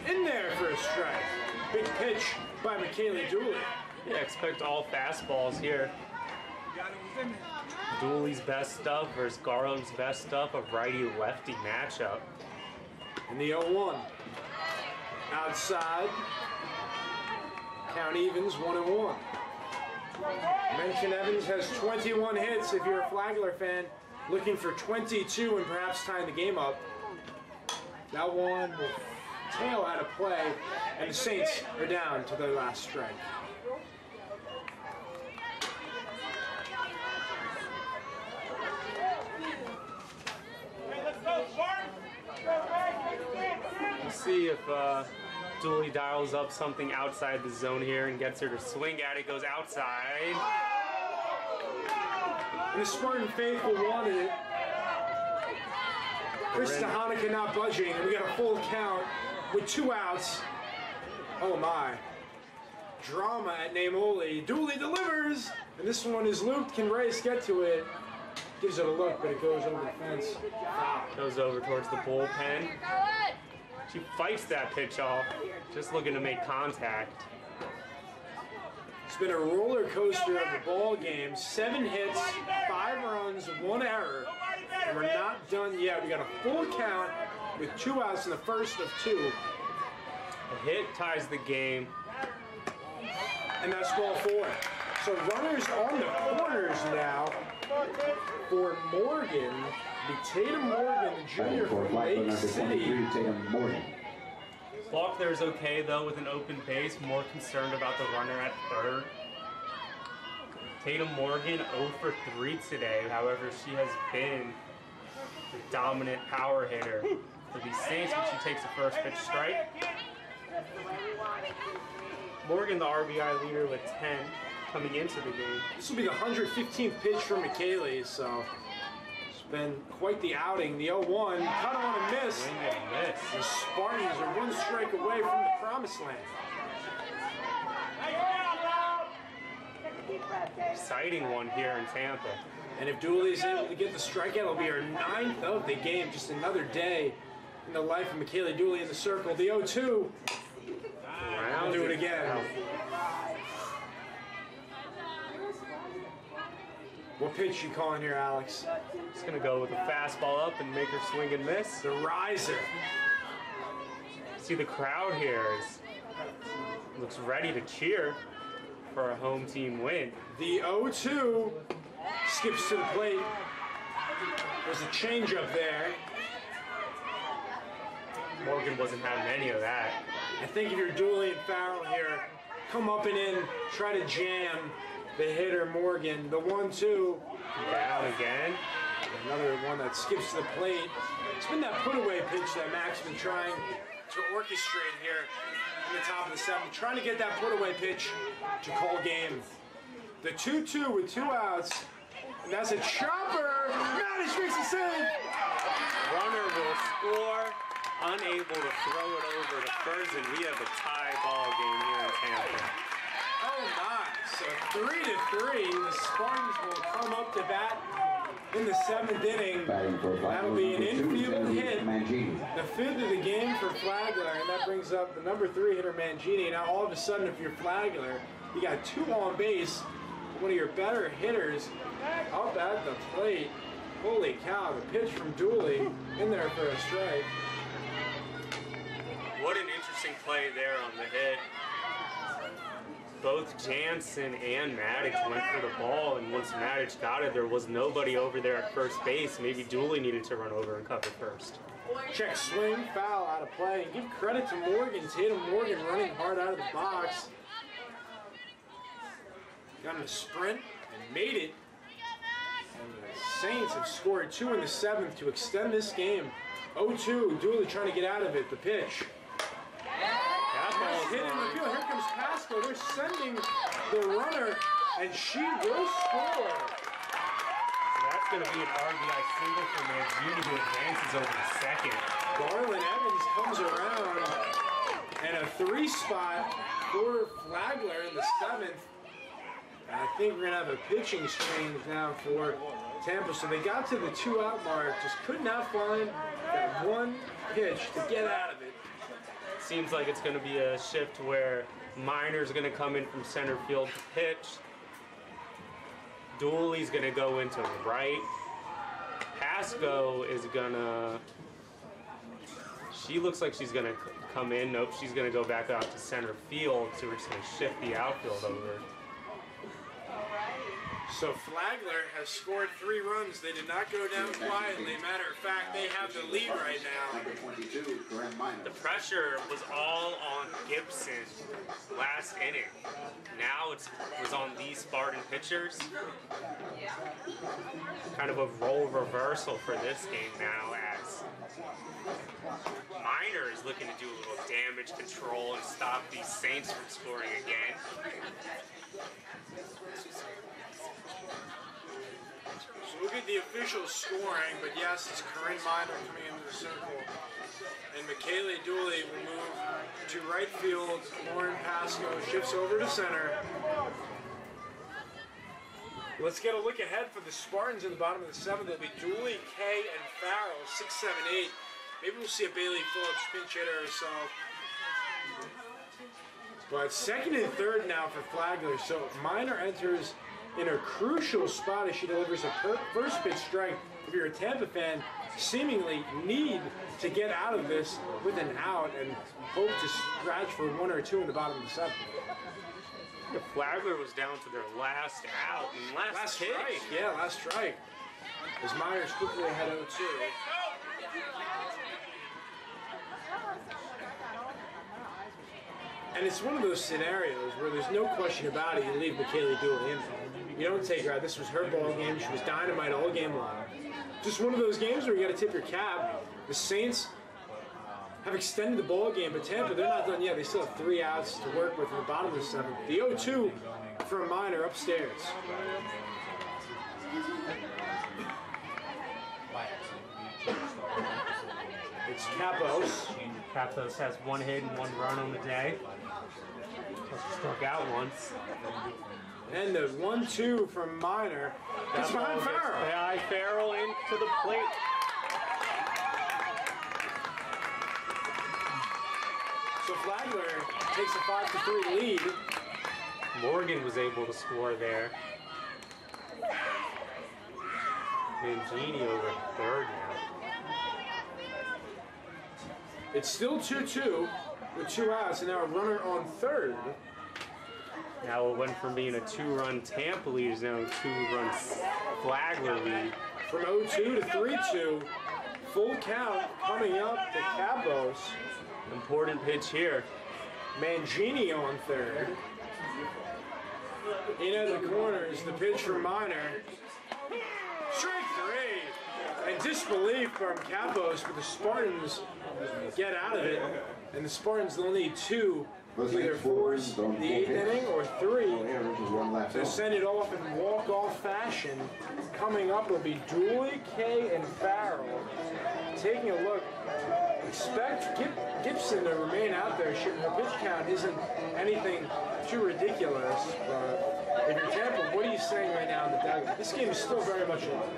In there for a strike. Big pitch by McKaylee Dooley. Yeah, expect all fastballs here. Dooley's best stuff versus Garland's best stuff, a righty-lefty matchup. In the 0-1. Outside. Count evens, 1-1. Mention Evans has 21 hits if you're a Flagler fan, looking for 22 and perhaps tying the game up. That one will tail out of play, and the Saints are down to their last strike. We'll see if Dooley dials up something outside the zone here and gets her to swing at it. Goes outside. And the Spartan faithful wanted it. Chris Hanukkah not budging, and we got a full count with 2 outs. Oh my. Drama at Namoli. Dooley delivers, and this one is looped. Can Reyes get to it? Gives it a look, but it goes over the fence. Foul. Goes over towards the bullpen. She fights that pitch off, just looking to make contact. It's been a roller coaster of a ball game. 7 hits, 5 runs, 1 error. And we're not done yet. We got a full count with 2 outs in the first of 2. A hit ties the game. And that's ball 4. So runners on the corners now for Morgan. Be Tatum Morgan, the junior from Lake City. Tatum Morgan. Flagler's okay though with an open base, more concerned about the runner at third. Tatum Morgan 0 for 3 today, however she has been the dominant power hitter for these Saints when she takes the first pitch strike. Morgan the RBI leader with 10 coming into the game. This will be the 115th pitch for McKaylee, so it's been quite the outing. The 0-1, cut on a miss. Swing and miss. The Spartans are 1 strike away from the promised land. Exciting one here in Tampa. And if Dooley's able to get the strikeout, it'll be her 9th of the game. Just another day in the life of McKaylee Dooley in the circle. The 0-2. I'll do it again. What pitch you calling here, Alex? Just gonna go with a fastball up and make her swing and miss. The riser. See the crowd here looks ready to cheer for a home team win. The 0-2 skips to the plate. There's a changeup there. Morgan wasn't having any of that. I think if you're Dooley and Farrell here, come up and in, try to jam the hitter Morgan. The 1-2. Down again. Another one that skips to the plate. It's been that put-away pitch that Mac's been trying to orchestrate here in the top of the 7th, trying to get that put-away pitch to call game. The 2-2 with 2 outs, and that's a chopper. Madish makes the save. Runner will score, unable to throw it over to first, and we have a tie ball game here in Tampa. Oh my! So 3-3. The Spartans will come up to bat in the 7th inning. That'll be an infield hit. The 5th of the game for Flagler, and that brings up the number 3 hitter Mangini. Now all of a sudden, if you're Flagler, You got 2 on base. One of your better hitters up at the plate. Holy cow, the pitch from Dooley in there for a strike. What an interesting play there on the hit. Both Jansen and Maddox went for the ball, and once Maddox got it, there was nobody over there at first base. Maybe Dooley needed to run over and cover first. Check swing, foul, out of play. And give credit to Morgan. Tatum Morgan running hard out of the box. Got him a sprint and made it. And the Saints have scored 2 in the 7th to extend this game. 0-2, Dooley trying to get out of it. The pitch. Hit in the field. Here comes Pasco. They're sending the runner, and she will score. So that's going to be an RBI single for Mancini, who advances over to second. Garland Evans comes around, and a 3 spot for Flagler in the 7th. And I think we're going to have a pitching change now for Tampa. So they got to the 2-out mark, just could not find that one pitch to get out of it. Seems like it's going to be a shift where Minor's going to come in from center field to pitch. Dooley's going to go into right. Pasco is going to... She looks like she's going to come in. Nope, she's going to go back out to center field, so we're just going to shift the outfield over. So Flagler has scored 3 runs. They did not go down quietly. Matter of fact, they have the lead right now. The pressure was all on Gibson last inning. Now it was on these Spartan pitchers. Kind of a role reversal for this game now, as Minor is looking to do a little damage control and stop these Saints from scoring again. So we'll get the official scoring, but yes, it's Corinne Minor coming into the circle. And Michaela Dooley will move to right field. Lauren Pasco shifts over to center. Let's get a look ahead for the Spartans in the bottom of the 7th. It'll be Dooley, Kay, and Farrell, 6, 7, 8. Maybe we'll see a Bailey Phillips pinch hitter or so. But 2nd and 3rd now for Flagler. So Minor enters in a crucial spot as she delivers a first pitch strike. If you're a Tampa fan, seemingly need to get out of this with an out and hope to scratch for 1 or 2 in the bottom of the 7th. The Flagler was down to their last out and last pitch. Strike. Yeah, last strike. As Myers quickly ahead 0-2. And it's one of those scenarios where there's no question about it. You leave Michaela Dooley in. You don't take her out. This was her ball game. She was dynamite all game long. Just one of those games where you got to tip your cap. The Saints have extended the ball game, but Tampa, they're not done yet. They still have 3 outs to work with in the bottom of the 7th. The 0-2 from Minor upstairs. It's Capos. Capos has 1 hit and 1 run on the day. Struck out once. And the 1-2 from Minor. It's behind Farrell. Behind Farrell into the plate. So Flagler takes a 5-3 lead. Morgan was able to score there. Mangini over 3rd now. It's still 2-2 with 2 outs, and now a runner on 3rd. Now it went from being a 2-run Tampa lead is now a 2-run Flagler lead. From 0-2 to 3-2, full count coming up to Cabos. Important pitch here. Mangini on 3rd. In at the corners, the pitch from Minor. Strike 3. And disbelief from Cabos, but the Spartans get out of it. And the Spartans will need 2 to either force the 8th inning or 3 to send it off in walk-off fashion. Coming up will be Dooley, Kay, and Farrell. Taking a look, expect Gibson to remain out there. Her pitch count isn't anything too ridiculous, but If you're Tampa, what are you saying right now in the dugout? This game is still very much alive.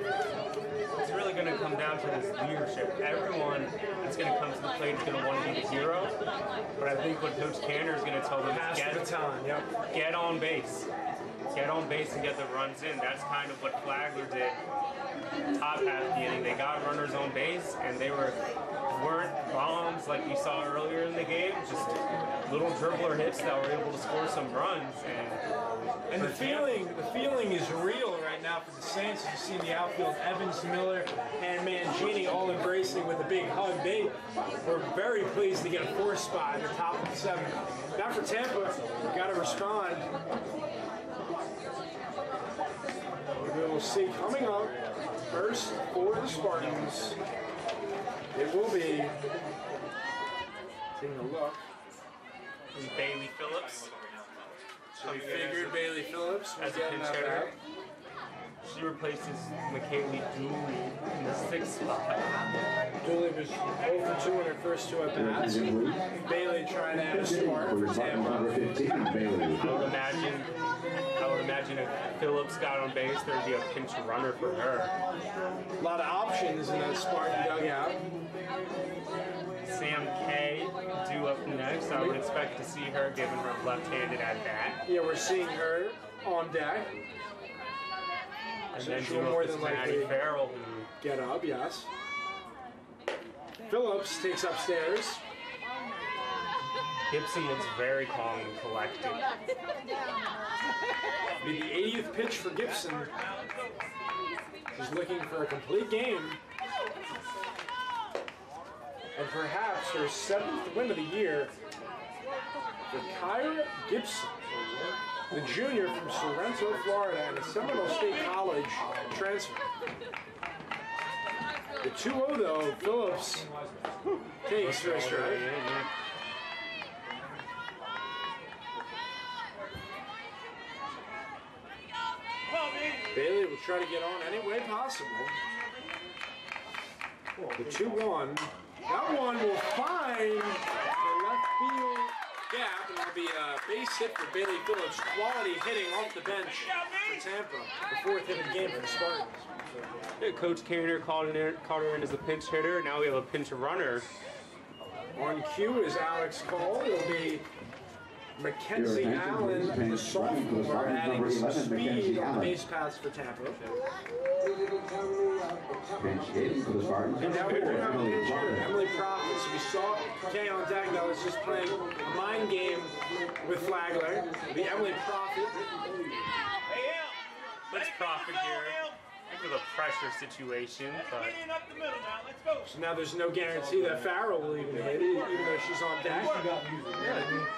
It's really going to come down to this leadership. Everyone that's going to come to the plate is going to want to be the hero. But I think what Coach Canner is going to tell them is get on base. Get on base and get the runs in. That's kind of what Flagler did top half of the inning. They got runners on base, and they weren't bombs like we saw earlier in the game. Just little dribbler hits that were able to score some runs. And the feeling is real right now for the Saints. You see in the outfield, Evans, Miller, and Mangini all embracing with a big hug. They were very pleased to get a 4th spot in the top of the 7th. Now for Tampa, got to respond. We will see coming up first for the Spartans. It will be, taking a look, Bailey Phillips. So we figured Bailey Phillips as a pinch hitter. She replaces McKaylee Dooley in the 6th spot. Dooley was 0 for 2 in her first 2 at-bats. Bailey trying to add a spark for Tampa. I would imagine if Phillips got on base, there'd be a pinch runner for her. A lot of options in that Spartan dugout. Sam Kay due up next. I would expect to see her given her left-handed at bat. Yeah, we're seeing her on deck. And So then she'll due more up is than Maddie likely Farrell, who get up, yes. Phillips takes upstairs. Gibson looks very calm and collected. Be the 80th pitch for Gibson. She's looking for a complete game. And perhaps her 7th win of the year for Kyra Gibson, the junior from Sorrento, Florida, and a Seminole State College transfer. The 2-0 though, Phillips takes for a strike. Bailey will try to get on any way possible. The 2-1. That one will find the left field gap, and it'll be a base hit for Bailey Phillips. Quality hitting off the bench for Tampa. The 4th hit of the game for the Spartans. Yeah, Coach Canner called her in as a pinch hitter. Now we have a pinch runner. On cue is Alex Cole. It'll be Mackenzie Allen, the sophomore, adding some speed on the base paths for Tampa. Pinch hitting for the Spartans. And now we're going to have a pinch hitter, Emily Prophet. So we saw Kay on deck that was just playing a mind game with Flagler. The Emily Prophet. Let's Prophet here. Into the pressure situation, but So now there's no guarantee that Farrell will even hit it, even though she's on deck.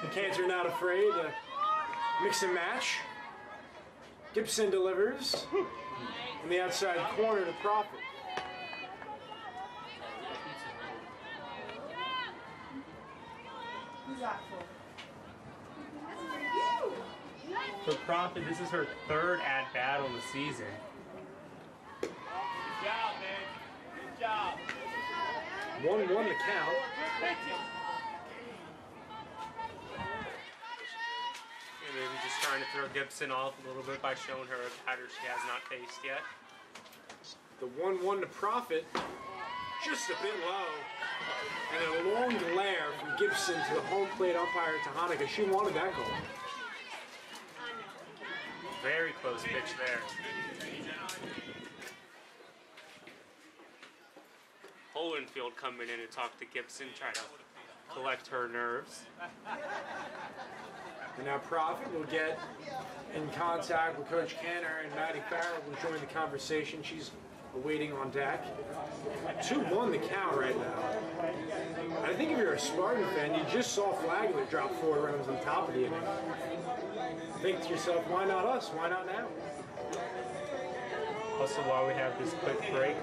The Cans are not afraid to mix and match. Gibson delivers in the outside corner to Prophet. for Prophet, this is her 3rd at-bat on the season. Good job, man. Good job. 1-1 the count. Good pitching. And maybe just trying to throw Gibson off a little bit by showing her a batter she has not faced yet. The 1-1 to Prophet, just a bit low. And a long glare from Gibson to the home plate umpire Tahana. She wanted that goal. Very close pitch there. Hohenfield coming in to talk to Gibson, try to collect her nerves. And now Prophet will get in contact with Coach Canner, and Maddie Farrell will join the conversation. She's awaiting on deck. 2-1 the count right now. I think if you're a Spartan fan, you just saw Flagler drop 4 runs on top of the inning. Think to yourself, why not us? Why not now? Also, while we have this quick break,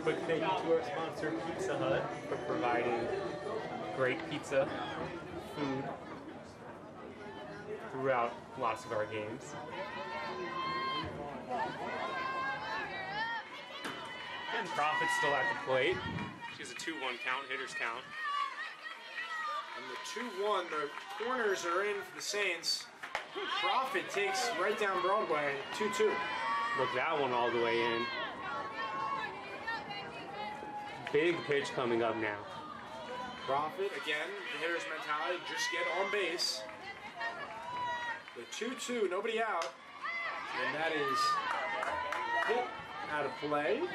quick thank you to our sponsor, Pizza Hut, for providing great pizza, food throughout lots of our games. And Prophet's still at the plate. She has a 2-1 count, hitter's count. And the 2-1, the corners are in for the Saints. Profit takes right down Broadway, 2-2. Look, that one all the way in. Big pitch coming up now. Profit, again, the hitter's mentality, just get on base. The 2-2, nobody out. And that is hit out of play. You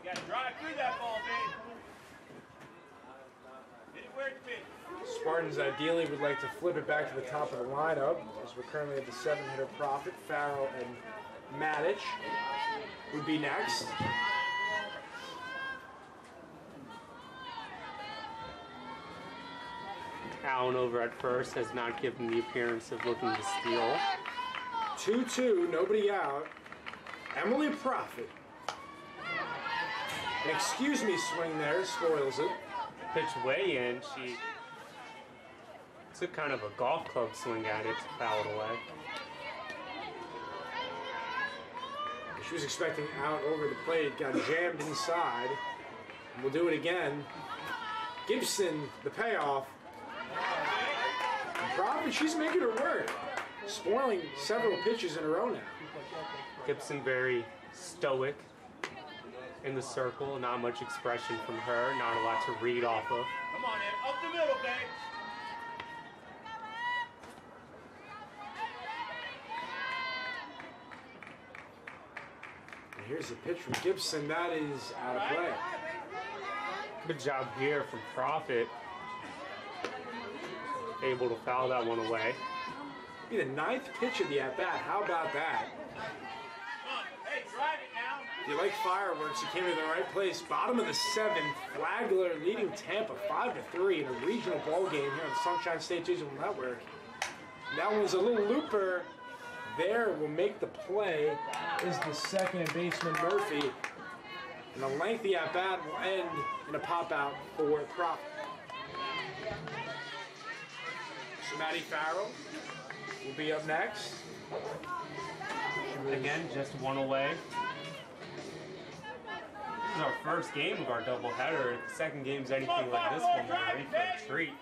got to drive through that ball, babe. Hit it where it's been. Spartans ideally would like to flip it back to the top of the lineup, as we're currently at the 7-hitter Profit. Farrell and Matic would be next. Allen over at first has not given the appearance of looking to steal. 2-2, nobody out. Emily Profit. An excuse me swing there, spoils it. Pitch way in. She took kind of a golf club swing at it, fouled away. She was expecting out over the plate, got jammed inside. And we'll do it again. Gibson, the payoff. And Profit, she's making her work. Spoiling several pitches in a row now. Gibson very stoic in the circle, not much expression from her, not a lot to read off of. Come on, Ed. Up the middle, babe. And here's the pitch from Gibson. That is out of play. Good job here from Profit. Able to foul that one away. Be the 9th pitch of the at-bat. How about that? Come on. Hey, drive it now. If you like fireworks, you came to the right place. Bottom of the 7th, Flagler leading Tampa 5-3 in a regional ball game here on the Sunshine State Digital Network. That one's a little looper. There will make the play is the second baseman Murphy. And a lengthy at-bat will end in a pop-out for Profit. So Matty Farrell will be up next. Again, just one away. This is our first game of our doubleheader. If the second game's anything like this one, we're ready for a treat.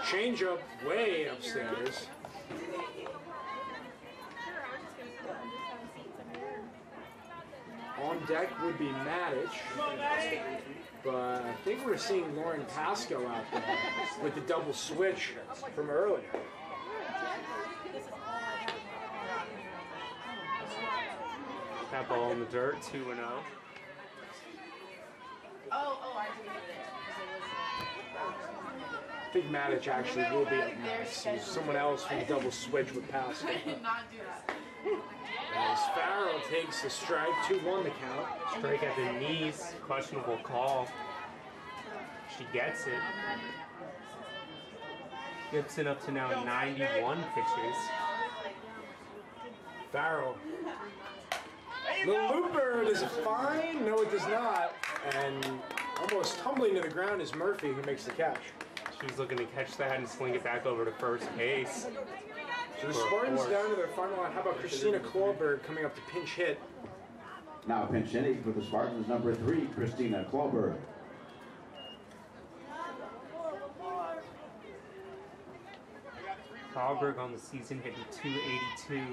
Change up way upstairs. On deck would be Matic, but I think we're seeing Lauren Pasco out there with the double switch from earlier. That ball in the dirt, 2-0. Oh, I didn't get it. I think Matic actually will be up next. So someone else from the double switch with Pasco. I did not do that. As Farrell takes the strike, 2-1 the count. Strike at the knees, questionable call. She gets it. Gibson up to now 91 pitches. Farrell. The looper, does it fine? No, it does not. And almost tumbling to the ground is Murphy, who makes the catch. She's looking to catch that and swing it back over to first base. So the Spartans down to their final line. How about Christina Klorberg coming up to pinch hit? Now pinch hitting for the Spartans, number 3, Christina Klorberg. Klorberg on the season hitting .282.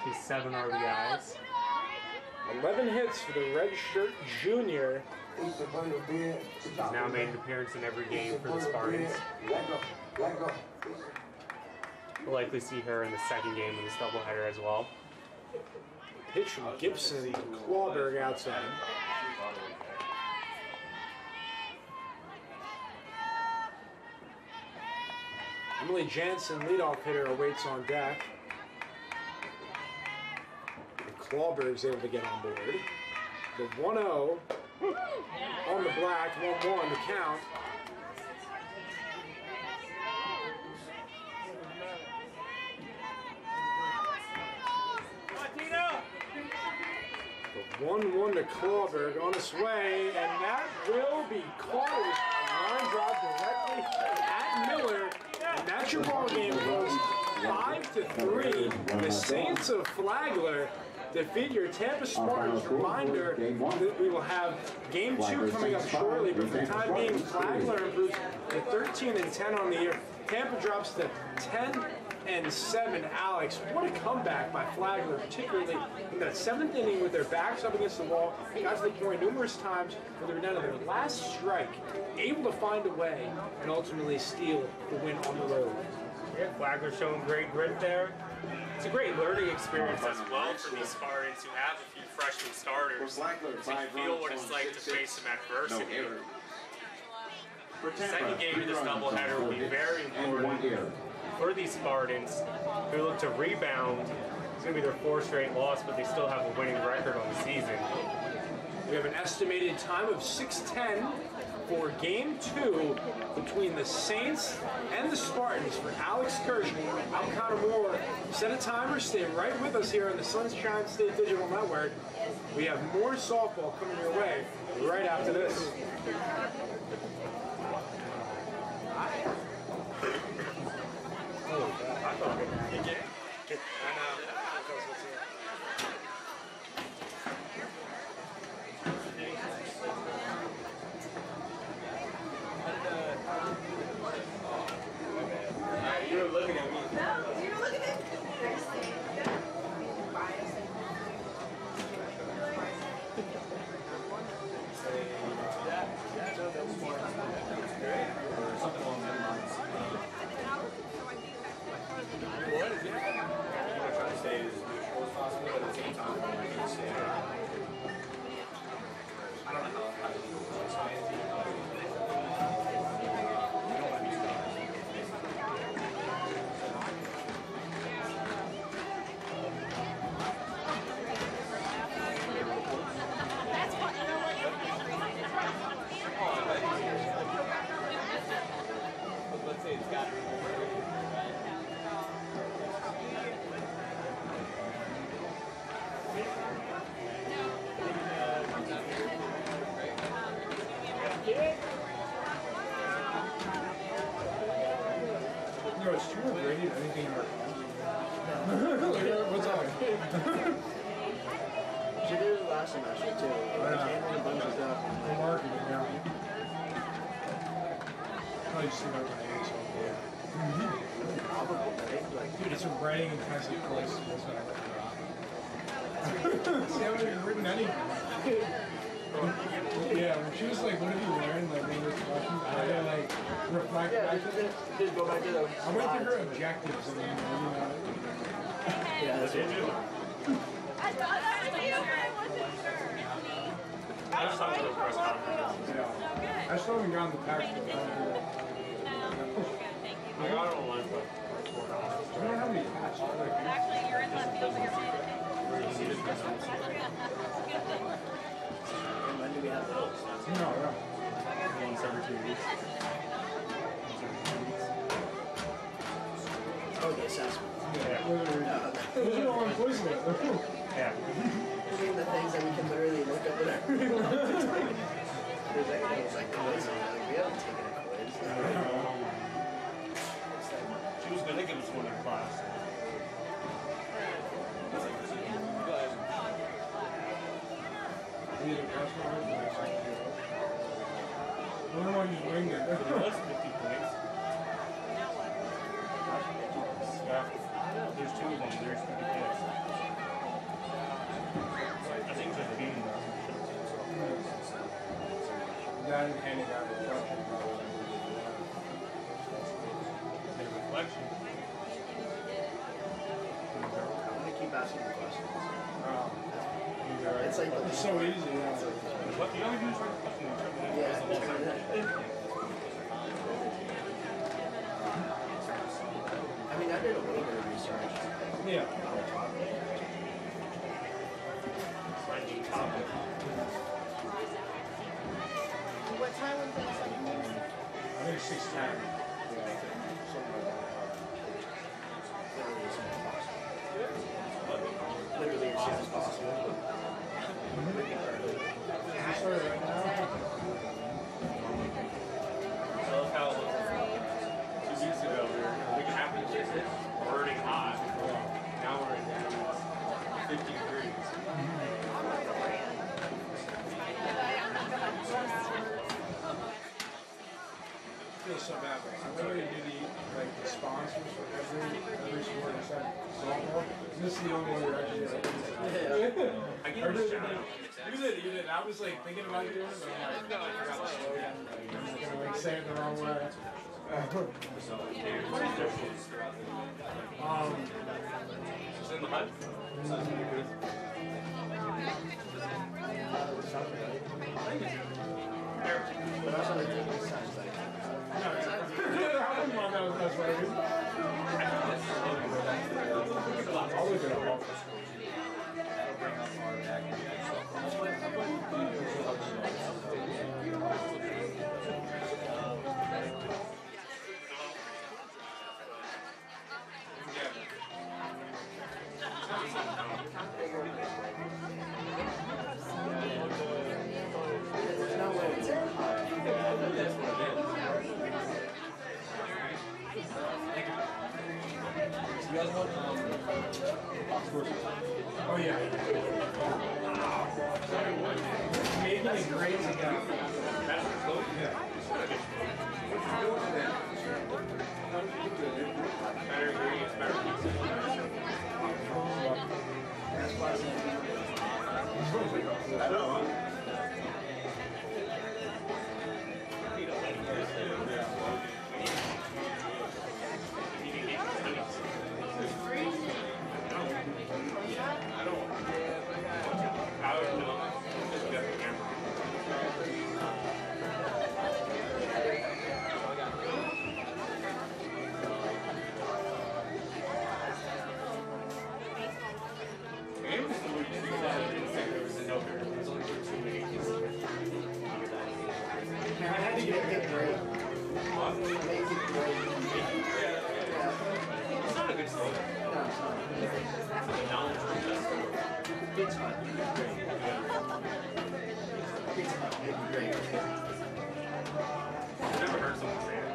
She's 7 RBIs. 11 hits for the red shirt junior. She's now made an appearance in every game for the Spartans. We'll likely see her in the second game in this doubleheader as well. Pitch from Gibson to Klorberg outside. Emily Jansen, leadoff hitter, awaits on deck. Klorberg's able to get on board. The 1-0 on the black, 1-1 the count. The 1-1 to Klorberg on its way, and that will be closed. A line drive directly at Miller, and that's your ball game, folks. 5-3, the Saints of Flagler defeat your Tampa Spartans. Reminder that we will have Game 2 coming up shortly, but for the time being, Flagler improves to 13-10 on the year. Tampa drops to 10-7. Alex, what a comeback by Flagler, particularly in that 7th inning with their backs up against the wall. Got to the point numerous times where they were down to their last strike, able to find a way and ultimately steal the win on the road. Yeah, Flagler showing great grit there. It's a great learning experience as well for these Spartans who have a few freshman starters to feel what it's like to face some adversity. The second game of this doubleheader will be very important for these Spartans who look to rebound. It's going to be their 4th straight loss, but they still have a winning record on the season. We have an estimated time of 6:10 for Game 2 between the Saints and the Spartans. For Alex Kirsch, I'm Connor Moore. Set a timer, stay right with us here on the Sunshine State Digital Network. We have more softball coming your way right after this. You were looking at me. No, you were looking at me. Something along those lines. What is it? I'm trying to stay as neutral as possible, but at the same time, I want to stay. I don't know how to explain it to you. No, it's true. Brady, anything what's up? She did it last semester too. A bunch of stuff. Marketing, yeah. Probably just think about my age. Dude, it's a writing intensive course. That's what I like. See, I haven't written anything. Yeah, when she was like, what have you learned? Like, when this questions, I had to like reflect. Yeah, just go back to the. I went through her objectives and then, Yeah, that's what I thought that was you, but I wasn't sure. I just saw the press conference. yeah. I still haven't gotten the text. I got it on lunch, but $4. I don't have any tests. Actually, you're in left field, but you're playing. When do we have those? No. Once every 2 weeks. Oh, the assessment. Yeah, literally. You know what I'm quizzing with. Yeah. I mean, the things that we can literally look up whatever we want to take. There's like things like quiz, and like, we haven't taken a quiz. She was going to give us one in class. I don't want to just wing it. It was 50 points. Yeah. There's 2 of them. There's 50 points. I think it's a beating though. That and handing out reflection. The reflection. I'm gonna keep asking you questions. It's like it's so easy. Yeah. What you only do is write the question. Yeah. I mean, I did a little bit of research. Yeah. Finding topic. What time was it? I think 6:10. Literally as soon as possible. Sorry, right now. I love how 2 weeks ago we were happy to visit, learning 50 degrees. I feel so bad, but I literally do the sponsors for every sport except softball. This is the only one where actually I get you did. I was like thinking about doing it, but I'm like, I forgot to slow down. I'm just gonna like say it the wrong way. Just in the hut? I'll look it up. Oh yeah. Making it great again. That's close? Yeah. Better ingredients, better pizza. I know. I've never heard someone say that.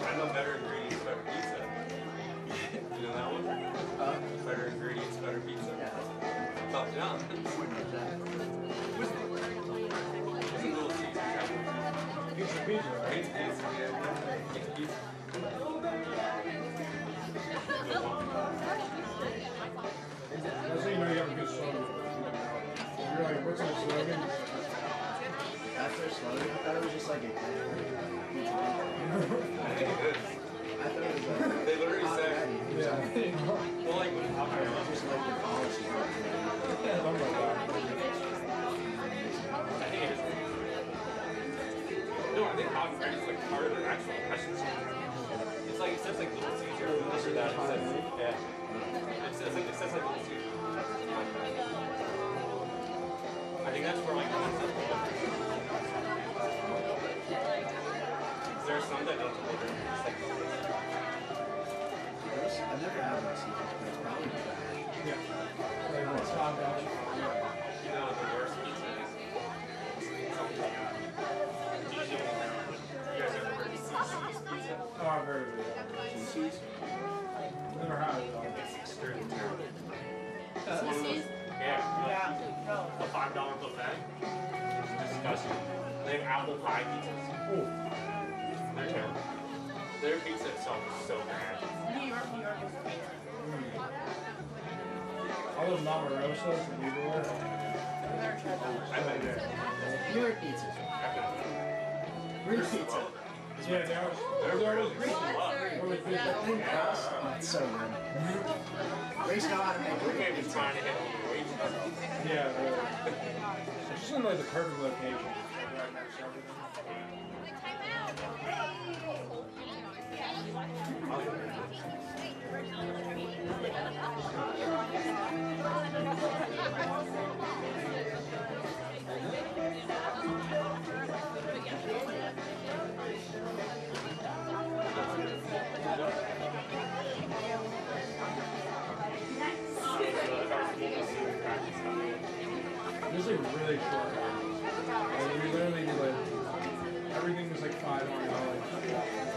I know better ingredients, better pizza. You know that one? Better ingredients, better pizza. Tough down. What's a little Caesar? Pizza, pizza, right? Pizza, yeah. Pizza. That's how you know you have a good slogan. You're like, what's our slogan? After a slogan, I thought it was just like a I think it is. I thought it was like They literally said, Yeah. well, like, when Hot Wheels, just like the policy. Something like that. I think it is. No, I think Hot Wheels is like part of their actual impressions. It's like, it says like Little Caesar, or this or that. It says, yeah. It says like Little Caesar. I think that's for like there's some that don't deliver. It's like I've never had one Caesar, but it's probably bad. Yeah. Like, it's top notch. you know what the worst pizza is. Something like you guys ever heard of CC's pizza? Oh, I've heard of it. CC's? Never had it though. It's extremely terrible. It's one of those, yeah, a $5 buffet. It's disgusting. They have apple pie pizzas. Oh. They're terrible. Their pizza itself is so bad. New York is amazing. All those Mama Rosas and everywhere. I've never tried that. I've been there. New York pizzas. I've been there. Greek pizza. Yeah, they're always great. Always great. That thin crust. Oh, it's so good. Grace know how to make We're Greek maybe pizza. trying to hit all the weight. Yeah, really. It's just in like the perfect location. Right next to everything. It was like really short. Like, we literally did like everything was like $500.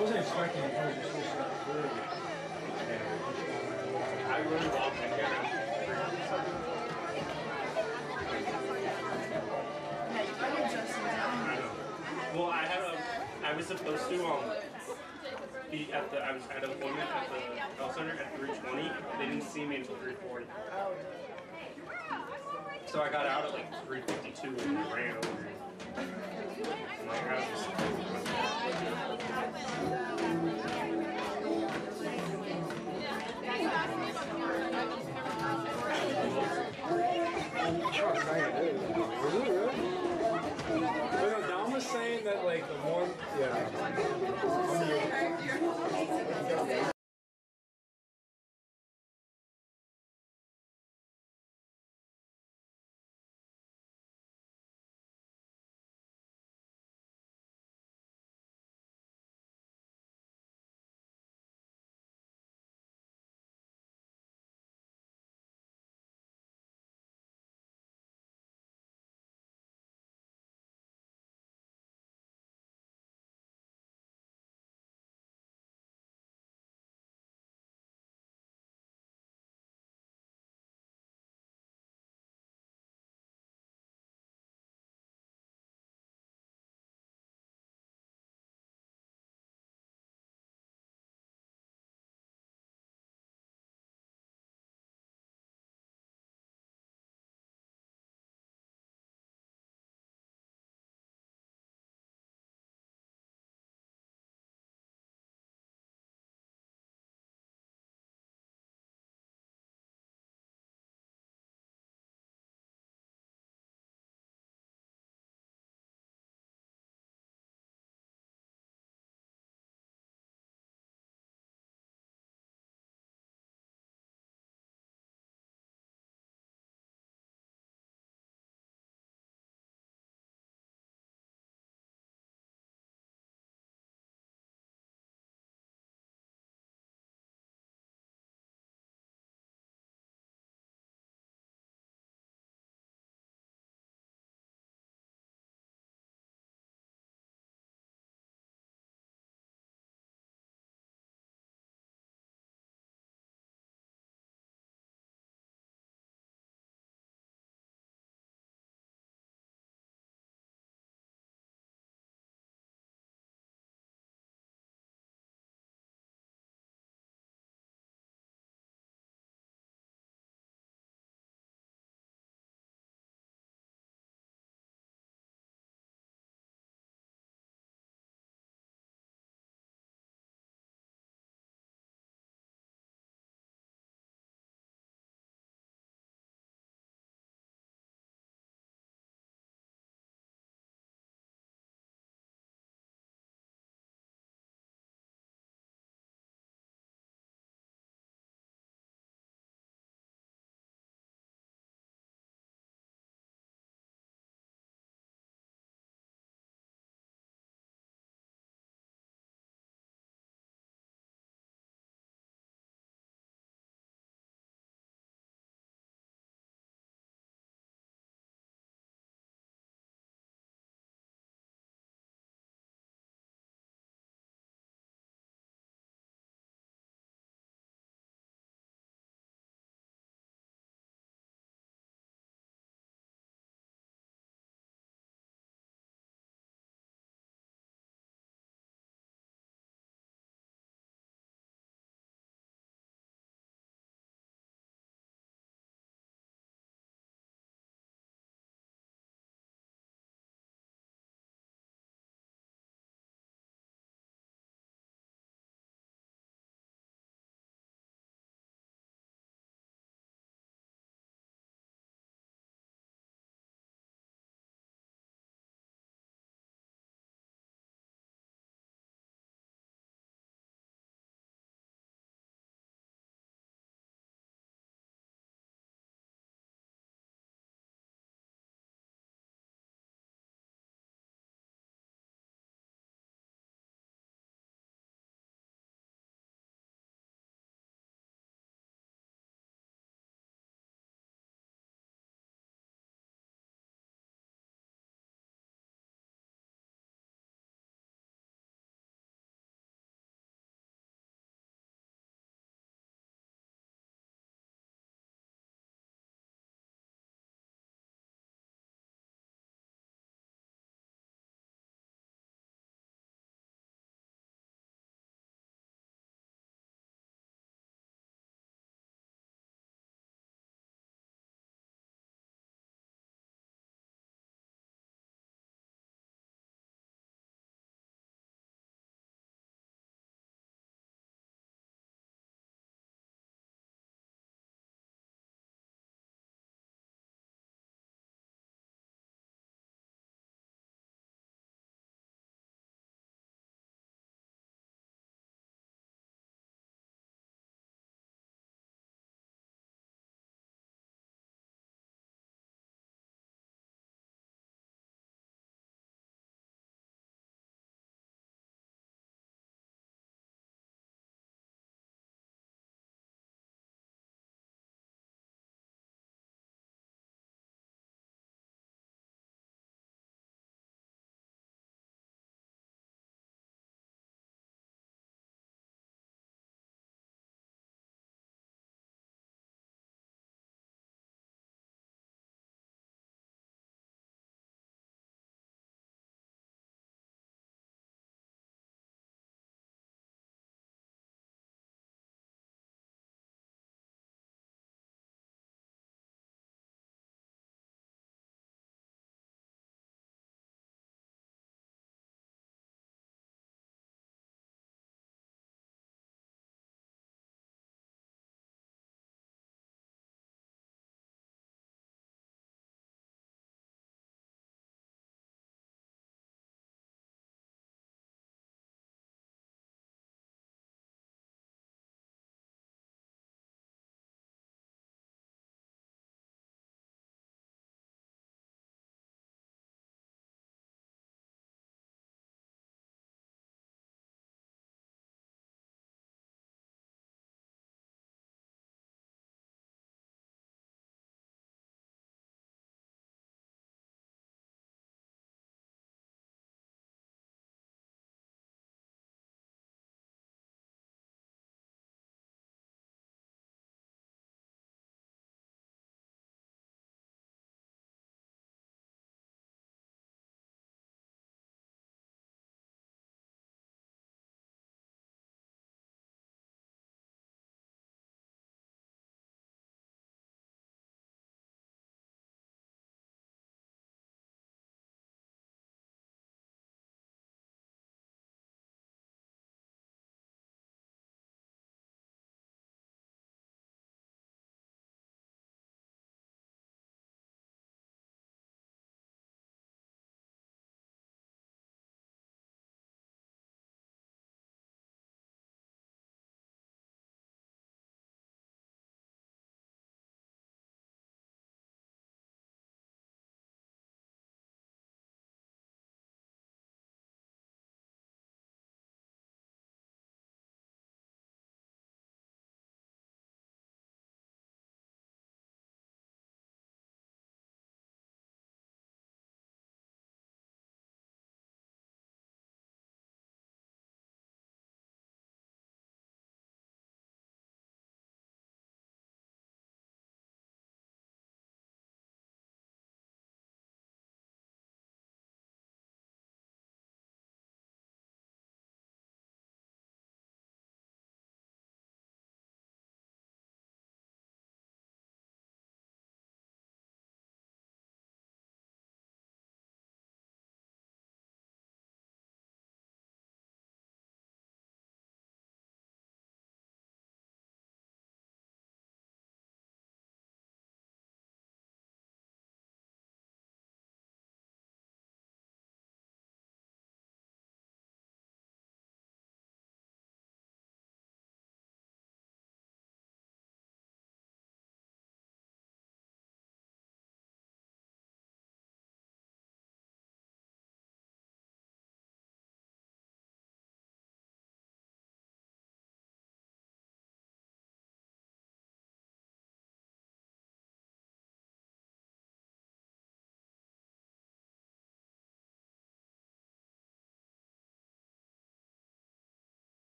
wasn't expecting it. I was just supposed to start early. I really walked in here. Well, I was supposed to be at the, I had an appointment at the health center at 3:20. They didn't see me until 3:40. So I got out at like 3:52 and ran over. Like, I was just,